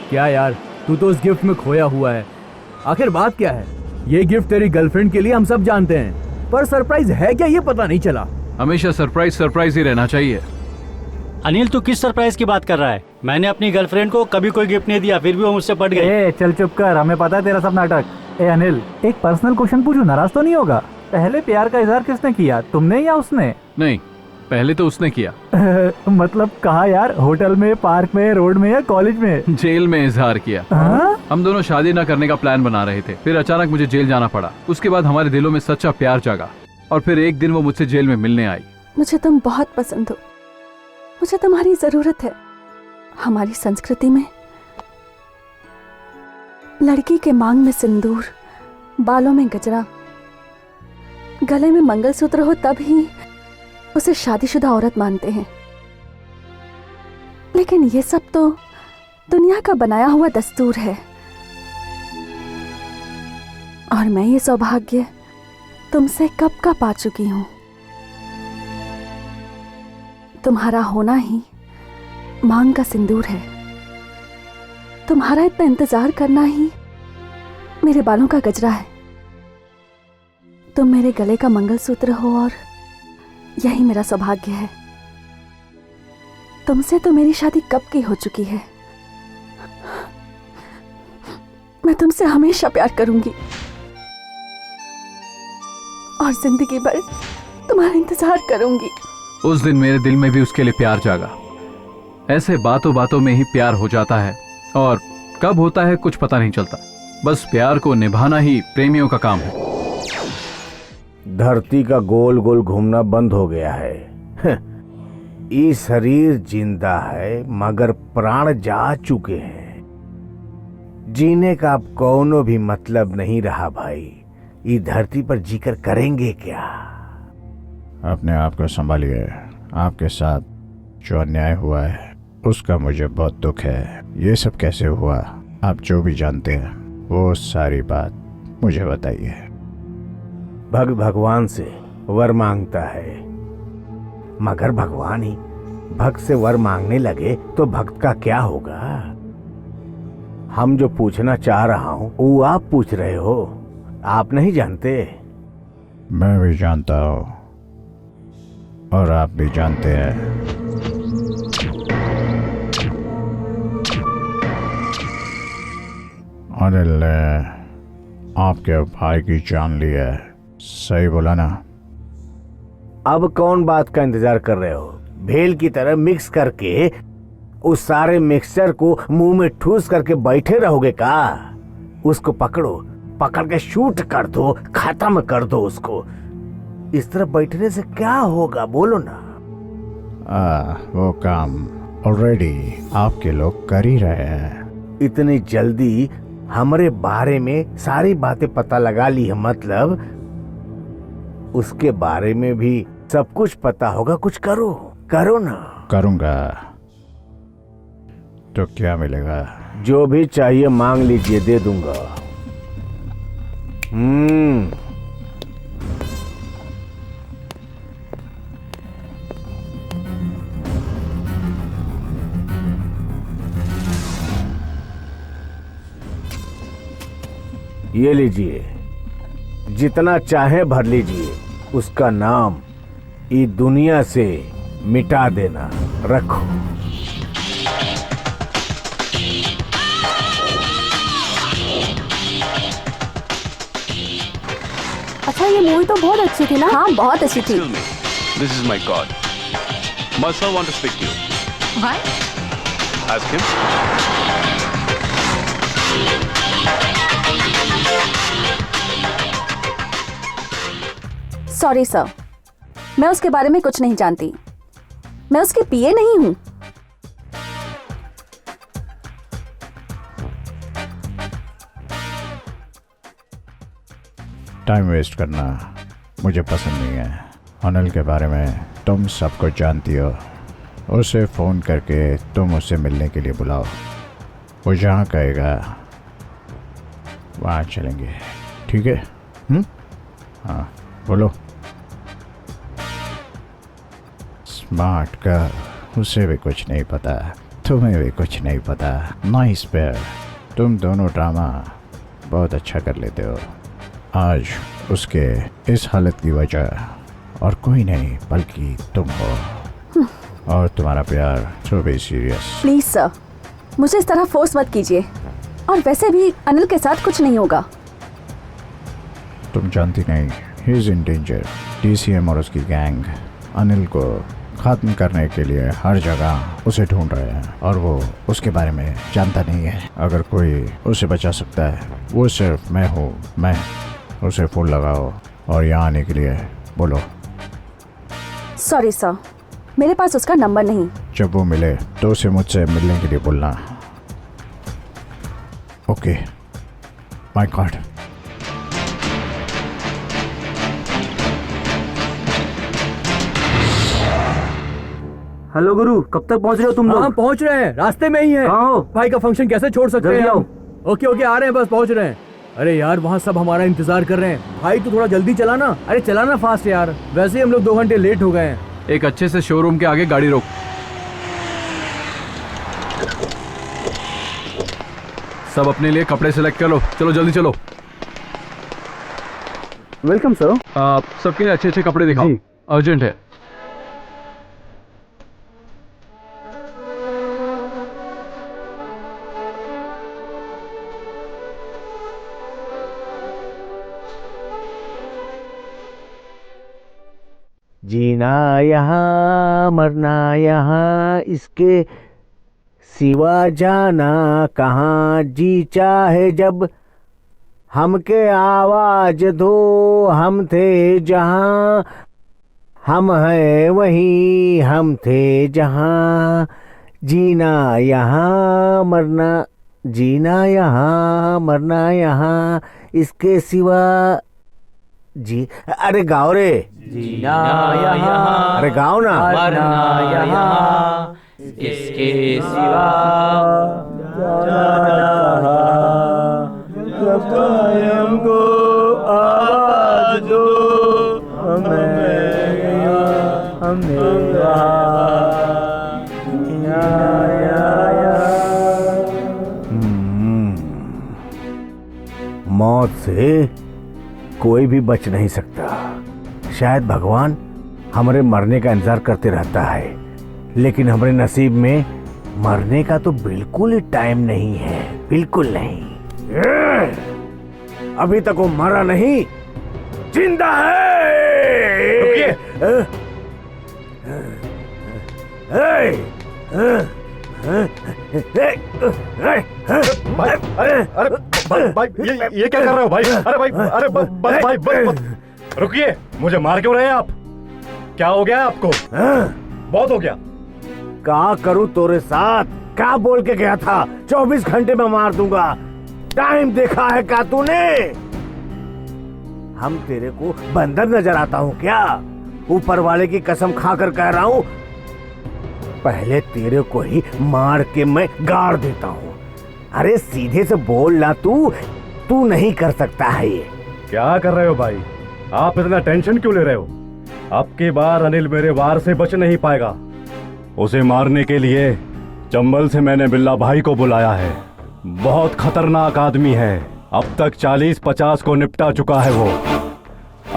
E: क्या यार, तू तो उस गिफ्ट में खोया हुआ है। आखिर बात क्या है? ये गिफ्ट तेरी गर्लफ्रेंड के लिए हम सब जानते हैं, पर सरप्राइज है क्या ये पता नहीं चला।
L: हमेशा सरप्राइज सरप्राइज ही रहना चाहिए।
F: अनिल तू किस सरप्राइज की बात कर रहा है? मैंने अपनी गर्लफ्रेंड को कभी कोई गिफ्ट नहीं दिया, फिर भी वो मुझसे पट गई।
R: चल चुप कर, हमें पता है तेरा सब नाटक। अनिल, एक पर्सनल क्वेश्चन पूछूं, नाराज तो नहीं होगा? पहले प्यार का इजहार किसने किया, तुमने या उसने?
L: नहीं, पहले तो उसने किया।
R: मतलब कहाँ यार? होटल में, पार्क में, रोड में या कॉलेज में?
L: जेल में इजहार किया। हम दोनों शादी न करने का प्लान बना रहे थे, फिर अचानक मुझे जेल जाना पड़ा। उसके बाद हमारे दिलों में सच्चा प्यार जागा और फिर एक दिन वो मुझसे जेल में मिलने आई।
M: मुझे तुम बहुत पसंद हो, मुझे तुम्हारी जरूरत है। हमारी संस्कृति में लड़की के मांग में सिंदूर, बालों में गजरा, गले में मंगलसूत्र हो तब ही उसे शादीशुदा औरत मानते हैं। लेकिन ये सब तो दुनिया का बनाया हुआ दस्तूर है और मैं ये सौभाग्य तुमसे कब का पा चुकी हूं। तुम्हारा होना ही मांग का सिंदूर है, तुम्हारा इतना इंतजार करना ही मेरे बालों का गजरा है। तुम मेरे गले का मंगलसूत्र हो और यही मेरा सौभाग्य है। तुमसे तो मेरी शादी कब की हो चुकी है। मैं तुमसे हमेशा प्यार करूंगी और जिंदगी भर तुम्हारा इंतजार करूंगी।
L: उस दिन मेरे दिल में भी उसके लिए प्यार जागा। ऐसे बातों बातों में ही प्यार हो जाता है और कब होता है कुछ पता नहीं चलता। बस प्यार को निभाना ही प्रेमियों का काम है।
Q: धरती का गोल गोल घूमना बंद हो गया है। ये शरीर जिंदा है मगर प्राण जा चुके हैं। जीने का अब कोनो भी मतलब नहीं रहा भाई। ये धरती पर जीकर करेंगे क्या?
A: अपने आप को संभालिए। आपके साथ जो अन्याय हुआ है उसका मुझे बहुत दुख है। ये सब कैसे हुआ, आप जो भी जानते हैं वो सारी बात मुझे बताइए।
Q: भक्त भगवान से वर मांगता है मगर भगवान ही भक्त से वर मांगने लगे तो भक्त का क्या होगा? हम जो पूछना चाह रहा हूं वो आप पूछ रहे हो, आप नहीं जानते।
A: मैं भी जानता हूँ और आप भी जानते हैं। अनिल ने आपके भाई की जान ली है, सही बोला ना?
Q: अब कौन बात का इंतजार कर रहे हो? भेल की तरह मिक्स करके उस सारे मिक्सचर को मुंह में ठूस करके बैठे रहोगे का? उसको पकड़ो, पकड़ के शूट कर दो, खत्म कर दो उसको। इस तरह बैठने से क्या होगा बोलो ना?
A: वो काम ऑलरेडी आपके लोग कर ही रहे हैं।
Q: इतनी जल्दी हमारे बारे में सारी बातें पता लगा ली है, मतलब उसके बारे में भी सब कुछ पता होगा। कुछ करो, करो ना।
A: करूंगा तो क्या मिलेगा?
Q: जो भी चाहिए मांग लीजिए, दे दूंगा। ये लीजिए, जितना चाहे भर लीजिए। उसका नाम इस दुनिया से मिटा देना। रखो।
M: अच्छा, ये मूवी तो बहुत अच्छी थी ना? हाँ, बहुत अच्छी थी।
T: This is my God. My son want to speak to you.
M: Why?
T: Ask him.
M: Sorry sir, मैं उसके बारे में कुछ नहीं जानती। मैं उसकी पीए नहीं हूँ।
A: टाइम वेस्ट करना मुझे पसंद नहीं है। अनिल के बारे में तुम सब कुछ जानती हो। उसे फ़ोन करके तुम उससे मिलने के लिए बुलाओ। वो जहाँ कहेगा वहाँ चलेंगे, ठीक है? हाँ बोलो। स्मार्ट का उसे भी कुछ नहीं पता, तुम्हें भी कुछ नहीं पता। नाइस पेयर, तुम दोनों ड्रामा बहुत अच्छा कर लेते हो। आज उसके इस हालत की वजह और कोई नहीं बल्कि तुम हो, और तुम्हारा प्यार तो भी सीरियस।
M: प्लीज सर, मुझे इस तरह फोर्स मत कीजिए। और वैसे भी अनिल के साथ कुछ नहीं होगा।
A: तुम जानती नहीं, he is in danger. DCM और उसकी गैंग अनिल को खत्म करने के लिए हर जगह उसे ढूंढ रहे हैं, और वो उसके बारे में जानता नहीं है। अगर कोई उसे बचा सकता है वो सिर्फ मैं हूँ। मैं उसे फोन लगाओ और यहाँ आने के लिए बोलो।
M: सॉरी सर, मेरे पास उसका नंबर नहीं।
A: जब वो मिले तो उसे मुझसे मिलने के लिए बोलना। Okay, my God.
I: हेलो गुरु, कब तक पहुंच रहे हो तुम लोग?
E: हाँ पहुंच रहे हैं, रास्ते में ही है।
I: कहाँ हो?
E: भाई का फंक्शन कैसे छोड़ सकते
I: जल्दी
E: हैं
I: आओ।
E: हम? ओके आ रहे हैं, बस पहुंच रहे हैं। अरे यार वहाँ सब हमारा इंतजार कर रहे हैं। भाई तू थोड़ा जल्दी चला ना। अरे चला ना फास्ट यार, वैसे ही हम लोग 2 घंटे लेट हो गए हैं।
L: एक अच्छे से शोरूम के आगे गाड़ी रोक। सब अपने लिए कपड़े सिलेक्ट कर लो। चलो जल्दी चलो।
D: Welcome sir.
L: सबके लिए अच्छे अच्छे कपड़े दिखाओ, अर्जेंट है।
Q: जीना यहाँ मरना यहाँ, इसके सिवा जाना कहाँ। जी चाहे जब हमके आवाज दो, हम थे जहाँ, हम हैं वहीं, हम थे जहाँ। जीना यहाँ मरना, जीना यहाँ मरना यहाँ, इसके सिवा जी। अरे गाओ रे।
O: जीना यहाँ
Q: अरे गाओ ना।
O: मरना यहाँ, इसके सिवा
C: हमको आवाज दो,
Q: मौत से कोई भी बच नहीं सकता। शायद भगवान हमारे मरने का इंतजार करते रहता है, लेकिन हमारे नसीब में मरने का तो बिल्कुल ही टाइम नहीं है, बिल्कुल नहीं। अभी तक वो मरा नहीं, जिंदा है।
B: रुकिए। भाई ये क्या कर रहे हो भाई? अरे भाई, अरे बस भाई बस। रुकिए, मुझे मार क्यों रहे हैं आप? क्या हो गया आपको? बहुत हो गया।
Q: क्या करूं तोरे साथ? क्या बोल के गया था 24 घंटे में मार दूंगा? टाइम देखा है क्या तूने? हम तेरे को बंदर नजर आता हूँ क्या? ऊपर वाले की कसम खाकर कह रहा हूँ, पहले तेरे को ही मार के मैं गाड़ देता हूँ। अरे सीधे से बोल ना, तू नहीं कर सकता है ये।
B: क्या कर रहे हो भाई? आप इतना टेंशन क्यों ले रहे हो? अब की बार अनिल मेरे वार से बच नहीं पाएगा। उसे मारने के लिए चंबल से मैंने बिल्ला भाई को बुलाया है। बहुत खतरनाक आदमी है, अब तक 40-50 को निपटा चुका है वो।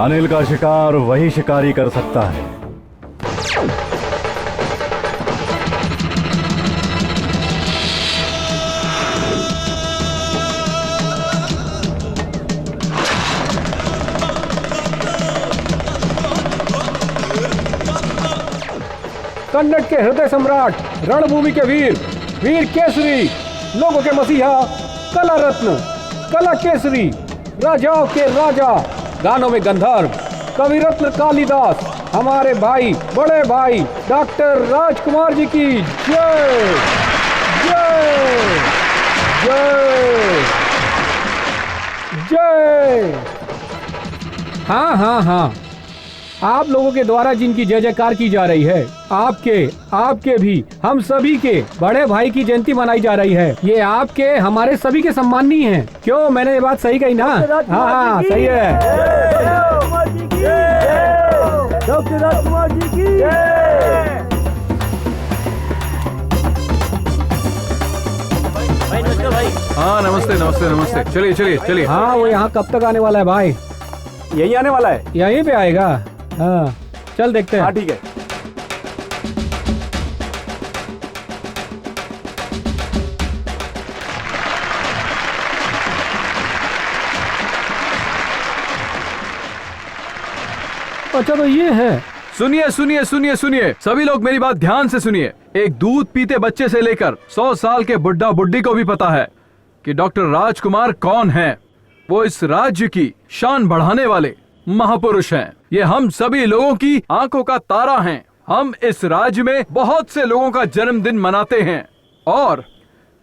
B: अनिल का शिकार वही शिकारी कर सकता है।
J: कन्नड़ के हृदय सम्राट, रणभूमि के वीर, वीर केसरी, लोगों के मसीहा, कला रत्न, कला केसरी, राजाओं के राजा, गानों में गंधर्व, कवि रत्न कालिदास, हमारे भाई, बड़े भाई डॉक्टर राजकुमार जी की जय जय जय जय। हाँ हाँ हाँ, आप लोगों के द्वारा जिनकी जय जयकार की जा रही है, आपके भी, हम सभी के बड़े भाई की जयंती मनाई जा रही है। ये आपके, हमारे सभी के सम्मानीय हैं। क्यों, मैंने ये बात सही कही ना? हाँ हाँ, सही है।
O: डॉक्टर राजकुमार जी की
L: हाँ नमस्ते नमस्ते नमस्ते, चलिए चलिए चलिए।
J: हाँ, वो यहाँ कब तक आने वाला है भाई?
E: यही आने वाला है,
J: यहीं पे आएगा। हाँ चल देखते हैं।
E: हाँ ठीक है।
J: अच्छा तो ये है।
L: सुनिए सुनिए सुनिए सुनिए, सभी लोग मेरी बात ध्यान से सुनिए। एक दूध पीते बच्चे से लेकर 100 साल के बुड्ढा बुड्ढी को भी पता है कि डॉक्टर राजकुमार कौन है। वो इस राज्य की शान बढ़ाने वाले महापुरुष हैं। ये हम सभी लोगों की आंखों का तारा हैं। हम इस राज्य में बहुत से लोगों का जन्मदिन मनाते हैं और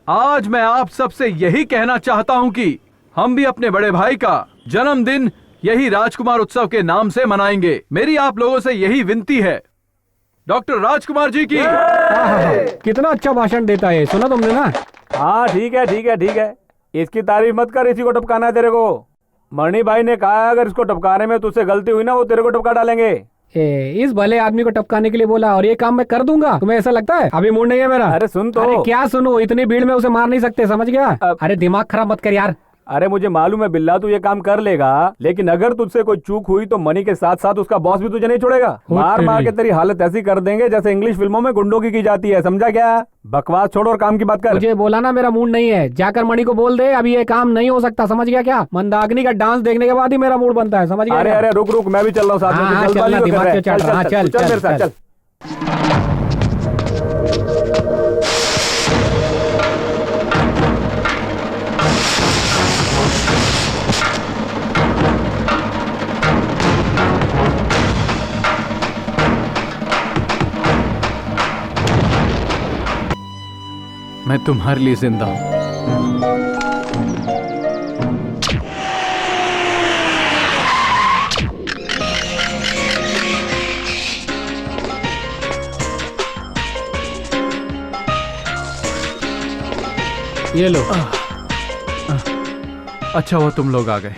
L: आज मैं आप सबसे यही कहना चाहता हूं कि हम भी अपने बड़े भाई का जन्मदिन यही राजकुमार उत्सव के नाम से मनाएंगे। मेरी आप लोगों से यही विनती है। डॉक्टर राजकुमार जी की।
J: कितना अच्छा भाषण देता है, सुना तुमने ना?
E: हाँ ठीक है ठीक है ठीक है, इसकी तारीफ मत कर, इसी को टपकाना है तेरे को। मणि भाई ने कहा अगर इसको टपकाने में तुझसे गलती हुई ना, वो तेरे को टपका डालेंगे।
J: इस भले आदमी को टपकाने के लिए बोला और ये काम मैं कर दूंगा, तुम्हें ऐसा लगता है? अभी मूड नहीं है मेरा।
E: अरे सुन तो।
J: अरे क्या सुनो, इतनी भीड़ में उसे मार नहीं सकते, समझ गया? अरे दिमाग खराब मत कर यार।
E: अरे मुझे मालूम है बिल्ला, तू ये काम कर लेगा, लेकिन अगर तुझसे कोई चूक हुई तो मणि के साथ साथ उसका बॉस भी तुझे नहीं छोड़ेगा। मार मार के तेरी हालत ऐसी कर देंगे जैसे इंग्लिश फिल्मों में गुंडों की जाती है, समझा क्या? बकवास छोड़ और काम की बात कर।
J: मुझे बोला ना मेरा मूड नहीं है, जाकर मणि को बोल दे अभी ये काम नहीं हो सकता, समझ गया क्या? मंदाकिनी का डांस देखने के बाद ही मेरा मूड बनता है, समझ गया?
E: अरे अरे रुक रुक, मैं भी चल रहा हूँ साथ में। चल मेरे साथ चल।
L: मैं तुम्हारे लिए जिंदा हूं।
J: ये लो।
L: अच्छा हुआ तुम लोग आ गए,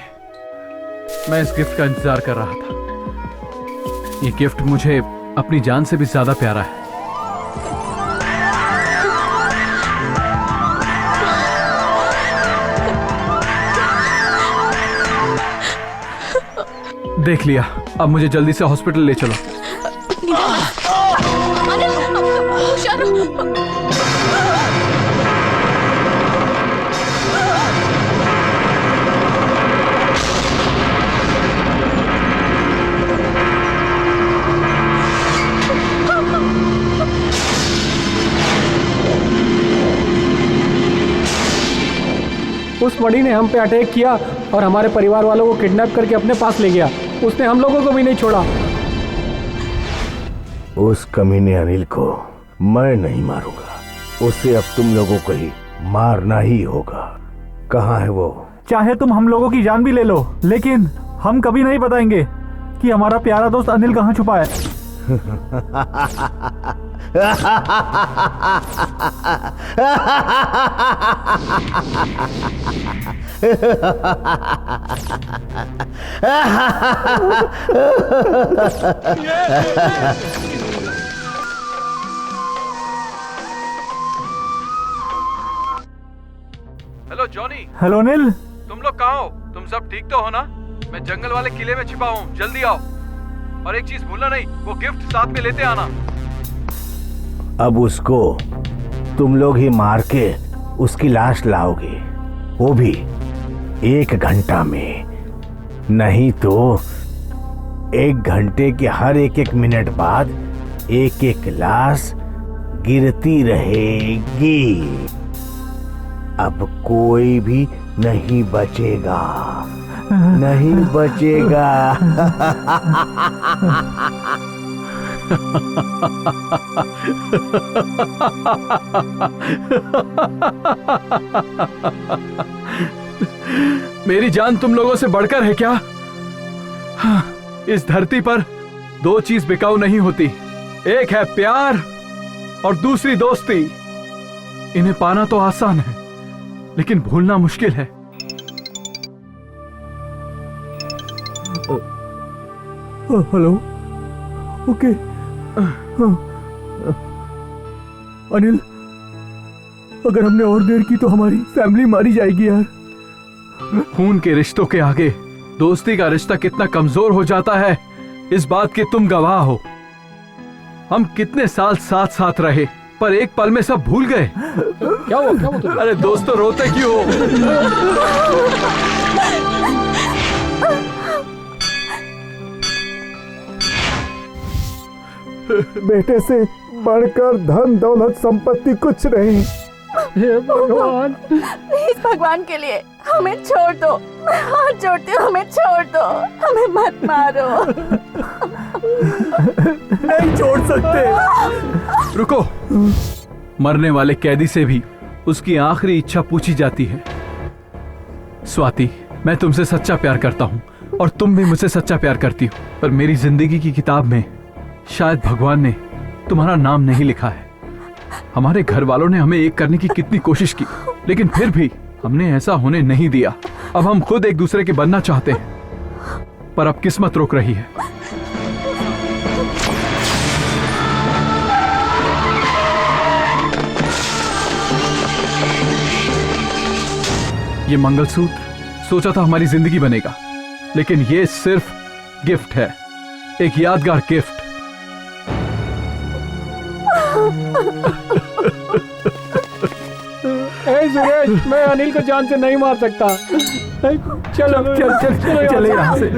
L: मैं इस गिफ्ट का इंतजार कर रहा था। ये गिफ्ट मुझे अपनी जान से भी ज्यादा प्यारा है। देख लिया, अब मुझे जल्दी से हॉस्पिटल ले चलो।
J: उस मणि ने हम पे अटैक किया और हमारे परिवार वालों को किडनैप करके अपने पास ले गया। उसने हम लोगों को भी नहीं छोड़ा।
Q: उस कमीने अनिल को मैं नहीं मारूंगा, उसे अब तुम लोगों को ही मारना ही होगा। कहाँ है वो?
R: चाहे तुम हम लोगों की जान भी ले लो, लेकिन हम कभी नहीं बताएंगे कि हमारा प्यारा दोस्त अनिल कहाँ छुपा है।
L: Hello Johnny.
R: हेलो अनिल।
L: तुम लोग कहाँ हो? तुम सब ठीक तो हो ना? मैं जंगल वाले किले में छिपा हूँ, जल्दी आओ। और एक चीज भूलना नहीं, वो गिफ्ट साथ में लेते आना।
Q: अब उसको तुम लोग ही मार के उसकी लाश लाओगे, वो भी 1 घंटा में। नहीं तो 1 घंटे के हर 1-1 मिनट बाद 1-1 लाश गिरती रहेगी। अब कोई भी नहीं बचेगा, नहीं बचेगा।
L: मेरी जान तुम लोगों से बढ़कर है क्या? इस धरती पर दो चीज बिकाऊ नहीं होती, एक है प्यार और दूसरी दोस्ती। इन्हें पाना तो आसान है लेकिन भूलना मुश्किल है।
C: Hello, okay. अनिल, अगर हमने और देर की तो हमारी फैमिली मारी जाएगी यार।
L: खून के रिश्तों के आगे दोस्ती का रिश्ता कितना कमजोर हो जाता है, इस बात के तुम गवाह हो। हम कितने साल साथ साथ रहे पर एक पल में सब भूल गए।
J: क्या हुआ?
L: अरे दोस्तों, रोते क्यों हो?
G: बेटे से बढ़कर धन दौलत संपत्ति कुछ नहीं।
J: हे भगवान,
M: प्लीज भगवान के लिए हमें छोड़ दो, मैं हाथ जोड़ती हूँ, हमें छोड़ दो, हमें मत मारो।
C: नहीं छोड़ सकते।
L: रुको, मरने वाले कैदी से भी उसकी आखिरी इच्छा पूछी जाती है। स्वाति, मैं तुमसे सच्चा प्यार करता हूँ और तुम भी मुझसे सच्चा प्यार करती हो, पर मेरी जिंदगी की किताब में शायद भगवान ने तुम्हारा नाम नहीं लिखा है। हमारे घर वालों ने हमें एक करने की कितनी कोशिश की, लेकिन फिर भी हमने ऐसा होने नहीं दिया। अब हम खुद एक दूसरे के बनना चाहते हैं, पर अब किस्मत रोक रही है। ये मंगलसूत्र सोचा था हमारी जिंदगी बनेगा, लेकिन ये सिर्फ गिफ्ट है, एक यादगार गिफ्ट।
J: ए सुरेश, मैं अनिल को जान से नहीं मार सकता। चलो
C: चलो यहाँ से,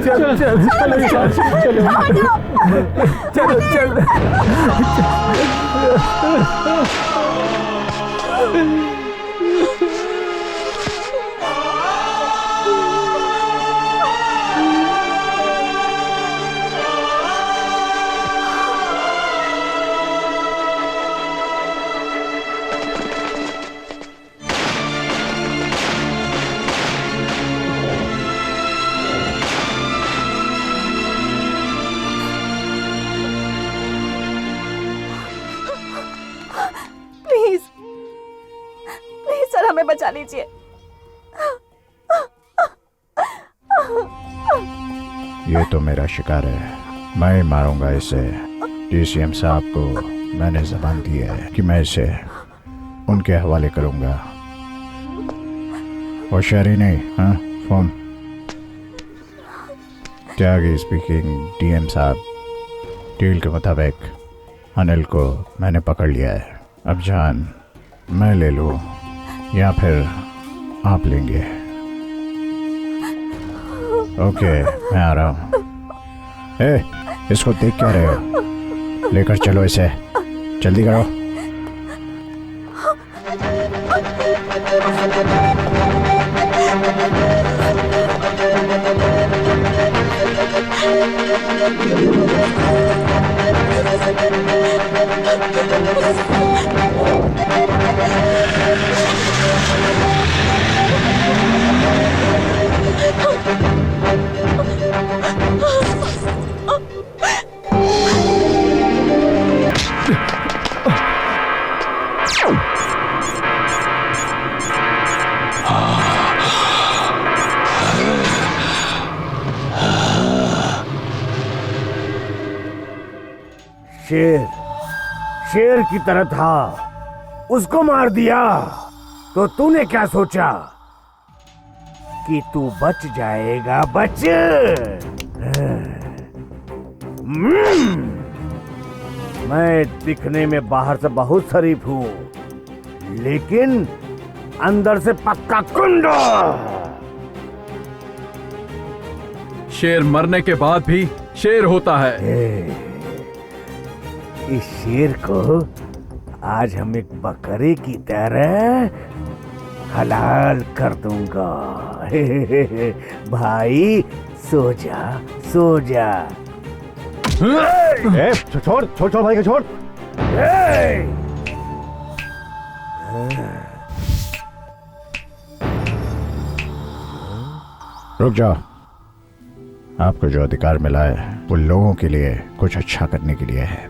C: चलो
M: हमें बचा लीजिए।
A: ये तो मेरा शिकार है, मैं ही मारूंगा इसे। डीसीएम साहब को मैंने जबान दी है कि मैं इसे उनके हवाले करूंगा। होशियारी नहीं, हाँ? फोन। त्यागी स्पीकिंग। डीएम साहब, डील के मुताबिक अनिल को मैंने पकड़ लिया है। अब जान मैं ले लूं या फिर आप लेंगे? ओके, मैं आ रहा हूँ। इसको देख क्या रहे हो? लेकर चलो इसे, जल्दी करो।
Q: शेर शेर की तरह था, उसको मार दिया तो तूने क्या सोचा कि तू बच जाएगा? बच। मैं दिखने में बाहर से बहुत शरीफ हूँ, लेकिन अंदर से पक्का कुंडा।
L: शेर मरने के बाद भी शेर होता है।
Q: इस शेर को आज हम एक बकरे की तरह हलाल कर दूंगा। भाई सो जा, सो जा।
B: छोड़ छोड़ छोड़ भाई का छोड़।
A: रुक जाओ। आपको जो अधिकार मिला है वो लोगों के लिए कुछ अच्छा करने के लिए है।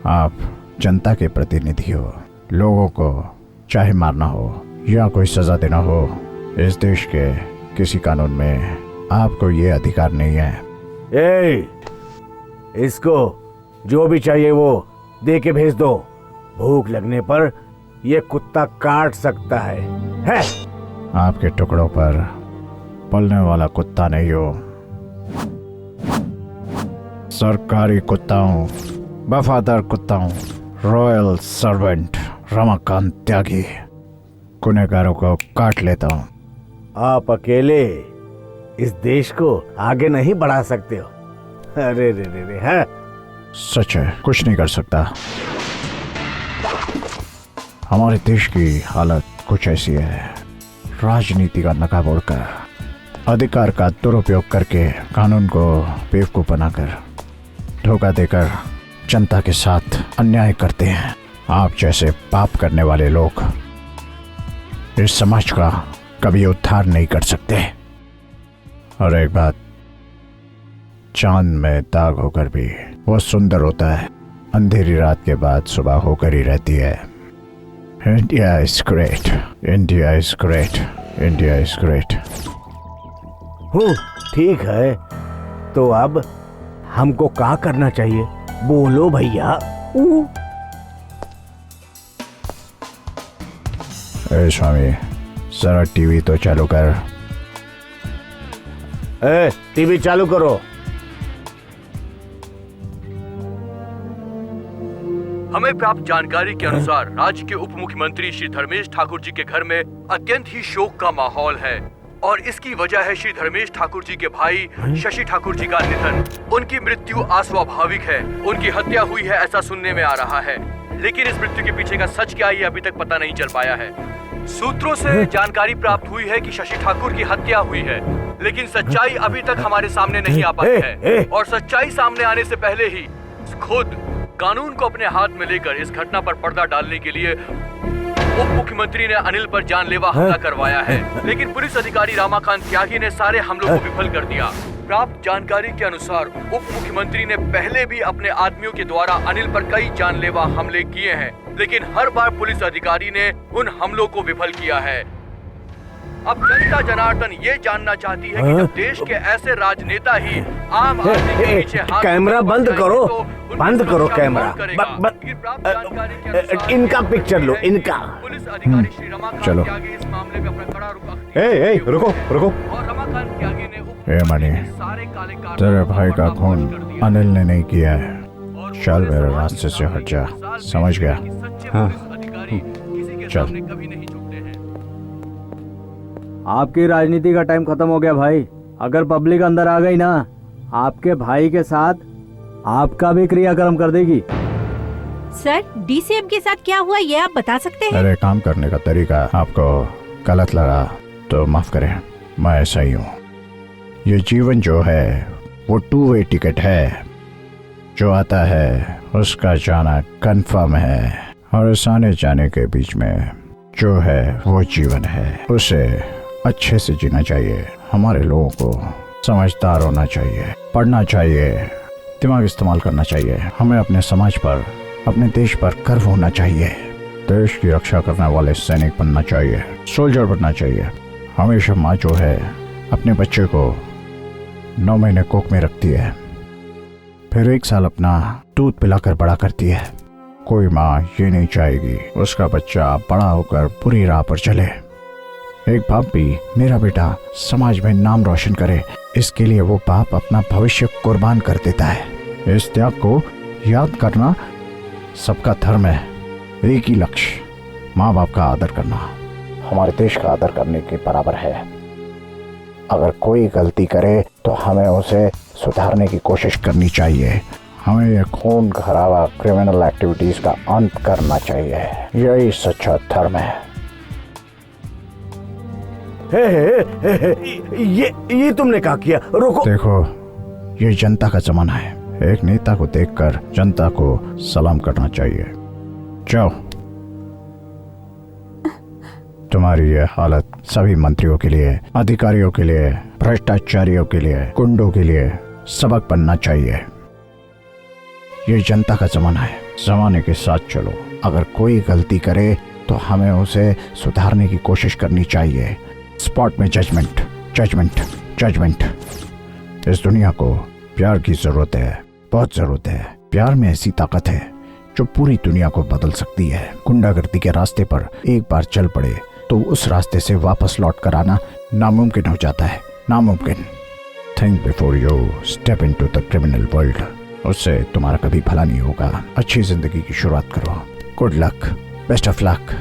A: आप जनता के प्रतिनिधि हो। लोगों को चाहे मारना हो या कोई सजा देना हो, इस देश के किसी कानून में आपको ये अधिकार नहीं है।
Q: इसको जो भी चाहिए वो दे के भेज दो। भूख लगने पर ये कुत्ता काट सकता है?
A: आपके टुकड़ों पर पलने वाला कुत्ता नहीं हो, सरकारी कुत्ता हूँ, वफादार कुत्ता हूँ, रॉयल सर्वेंट रमाकांत त्यागी। गुनहगारों को काट लेता हूँ।
Q: आप अकेले इस देश को आगे नहीं बढ़ा सकते हो। अरे रे रे रे, है
A: सच है, कुछ नहीं कर सकता। हमारे देश की हालत कुछ ऐसी है, राजनीति का नकाब ओढ़कर, अधिकार का दुरुपयोग करके, कानून को बेवकूफ बनाकर, धोखा देकर जनता के साथ अन्याय करते हैं। आप जैसे पाप करने वाले लोग इस समाज का कभी उद्धार नहीं कर सकते। और एक बात, चांद में दाग होकर भी वो सुंदर होता है, अंधेरी रात के बाद सुबह होकर ही रहती है। India is great, India is great, India is great.
Q: ठीक है, तो अब हमको क्या करना चाहिए? बोलो भैया।
A: ए स्वामी, जरा टीवी तो चालू कर।
Q: टीवी चालू करो।
L: हमें प्राप्त जानकारी के अनुसार राज्य के उप मुख्यमंत्री श्री धर्मेश ठाकुर जी के घर में अत्यंत ही शोक का माहौल है और इसकी वजह है श्री धर्मेश ठाकुर जी के भाई शशि ठाकुर जी का निधन। उनकी मृत्यु अस्वाभाविक है, उनकी हत्या हुई है ऐसा सुनने में आ रहा है, लेकिन इस मृत्यु के पीछे का सच क्या है ये अभी तक पता नहीं चल पाया है। सूत्रों से जानकारी प्राप्त हुई है कि शशि ठाकुर की हत्या हुई है, लेकिन सच्चाई अभी तक हमारे सामने नहीं आ पाई है और सच्चाई सामने आने से पहले ही खुद कानून को अपने हाथ में लेकर इस घटना पर पर्दा डालने के लिए उप मुख्यमंत्री ने अनिल पर जानलेवा हमला करवाया है, लेकिन पुलिस अधिकारी रमाकांत त्यागी ने सारे हमलों को विफल कर दिया। प्राप्त जानकारी के अनुसार उप मुख्यमंत्री ने पहले भी अपने आदमियों के द्वारा अनिल पर कई जानलेवा हमले किए हैं, लेकिन हर बार पुलिस अधिकारी ने उन हमलों को विफल किया है। अब जनता जनार्दन ये जानना चाहती है कि जब देश के ऐसे राजनेता ही आम आदमी के पीछे हाथ
Q: कैमरा बंद करो, बंद करो कैमरा। इनका पिक्चर लो, इनका।
L: पुलिस अधिकारी श्री रमाकांत
A: चलो।
L: त्यागी इस मामले में अपना कड़ा रुख
B: ए रुको रुको।
L: और रमाकांत त्यागी ने
A: ए मणि, तेरे भाई का खून अनिल ने नहीं किया है। चल मेरे रास्ते से हट जा, समझ गया?
B: हाँ।
A: चल।
F: आपकी राजनीति का टाइम खत्म हो गया भाई। अगर पब्लिक अंदर आ गई ना, आपके भाई के साथ आपका भी क्रियाक्रम कर देगी।
K: सर, डीसीएम के साथ क्या हुआ ये आप बता सकते हैं?
A: मेरे काम करने का तरीका आपको गलत लगा तो माफ करें, मैं ऐसा ही हूँ। ये जीवन जो है वो 2 वे टिकट है, जो आता है उसका जाना कंफर्म है और इस आने जाने के बीच में जो है वो जीवन है, उसे अच्छे से जीना चाहिए। हमारे लोगों को समझदार होना चाहिए, पढ़ना चाहिए, दिमाग इस्तेमाल करना चाहिए। हमें अपने समाज पर, अपने देश पर गर्व होना चाहिए। देश की रक्षा करने वाले सैनिक बनना चाहिए, सोल्जर बनना चाहिए। हमेशा माँ जो है अपने बच्चे को 9 महीने कोख में रखती है, फिर 1 साल अपना दूध पिलाकर बड़ा करती है। कोई माँ ये नहीं चाहेगी उसका बच्चा बड़ा होकर बुरी राह पर चले। एक बाप भी मेरा बेटा समाज में नाम रोशन करे, इसके लिए वो बाप अपना भविष्य कुर्बान कर देता है। इस त्याग को याद करना सबका धर्म है। एक ही लक्ष्य, माँ बाप का आदर करना हमारे देश का आदर करने के बराबर है। अगर कोई गलती करे तो हमें उसे सुधारने की कोशिश करनी चाहिए। हमें ये खून खराबा क्रिमिनल एक्टिविटीज का अंत करना चाहिए। यही सच्चा धर्म है।
Q: ये तुमने क्या किया? रोको।
A: देखो, ये जनता का जमाना है, एक नेता को देखकर जनता को सलाम करना चाहिए। जाओ। तुम्हारी ये हालत सभी मंत्रियों के लिए, अधिकारियों के लिए, भ्रष्टाचारियों के लिए, गुंडों के लिए सबक बनना चाहिए। ये जनता का जमाना है, जमाने के साथ चलो। अगर कोई गलती करे तो हमें उसे सुधारने की कोशिश करनी चाहिए। स्पॉट में जजमेंट, जजमेंट, जजमेंट। इस दुनिया को प्यार की जरूरत है, बहुत जरूरत है। प्यार में ऐसी ताकत है जो पूरी दुनिया को बदल सकती है। गुंडागर्दी के रास्ते पर एक बार चल पड़े तो उस रास्ते से वापस लौट कर आना नामुमकिन हो जाता है, नामुमकिन। Think before you step into the criminal world. उससे तुम्हारा कभी भला नहीं होगा। अच्छी जिंदगी की शुरुआत करो। Good luck, best of luck.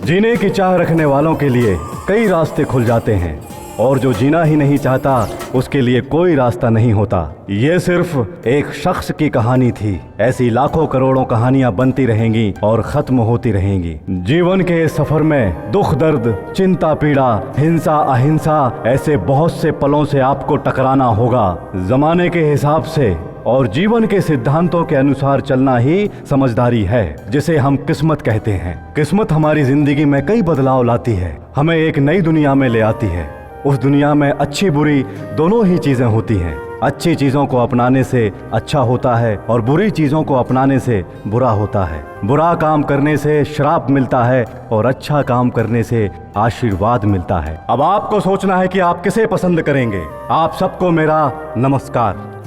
B: जीने की चाह रखने वालों के लिए कई रास्ते खुल जाते हैं और जो जीना ही नहीं चाहता उसके लिए कोई रास्ता नहीं होता। ये सिर्फ एक शख्स की कहानी थी। ऐसी लाखों करोड़ों कहानियां बनती रहेंगी और खत्म होती रहेंगी। जीवन के इस सफर में दुख दर्द, चिंता पीड़ा, हिंसा अहिंसा, ऐसे बहुत से पलों से आपको टकराना होगा। जमाने के हिसाब से और जीवन के सिद्धांतों के अनुसार चलना ही समझदारी है, जिसे हम किस्मत कहते हैं। किस्मत हमारी जिंदगी में कई बदलाव लाती है, हमें एक नई दुनिया में ले आती है। उस दुनिया में अच्छी बुरी दोनों ही चीजें होती हैं। अच्छी चीजों को अपनाने से अच्छा होता है और बुरी चीजों को अपनाने से बुरा होता है। बुरा काम करने से श्राप मिलता है और अच्छा काम करने से आशीर्वाद मिलता है। अब आपको सोचना है कि आप किसे पसंद करेंगे। आप सबको मेरा नमस्कार।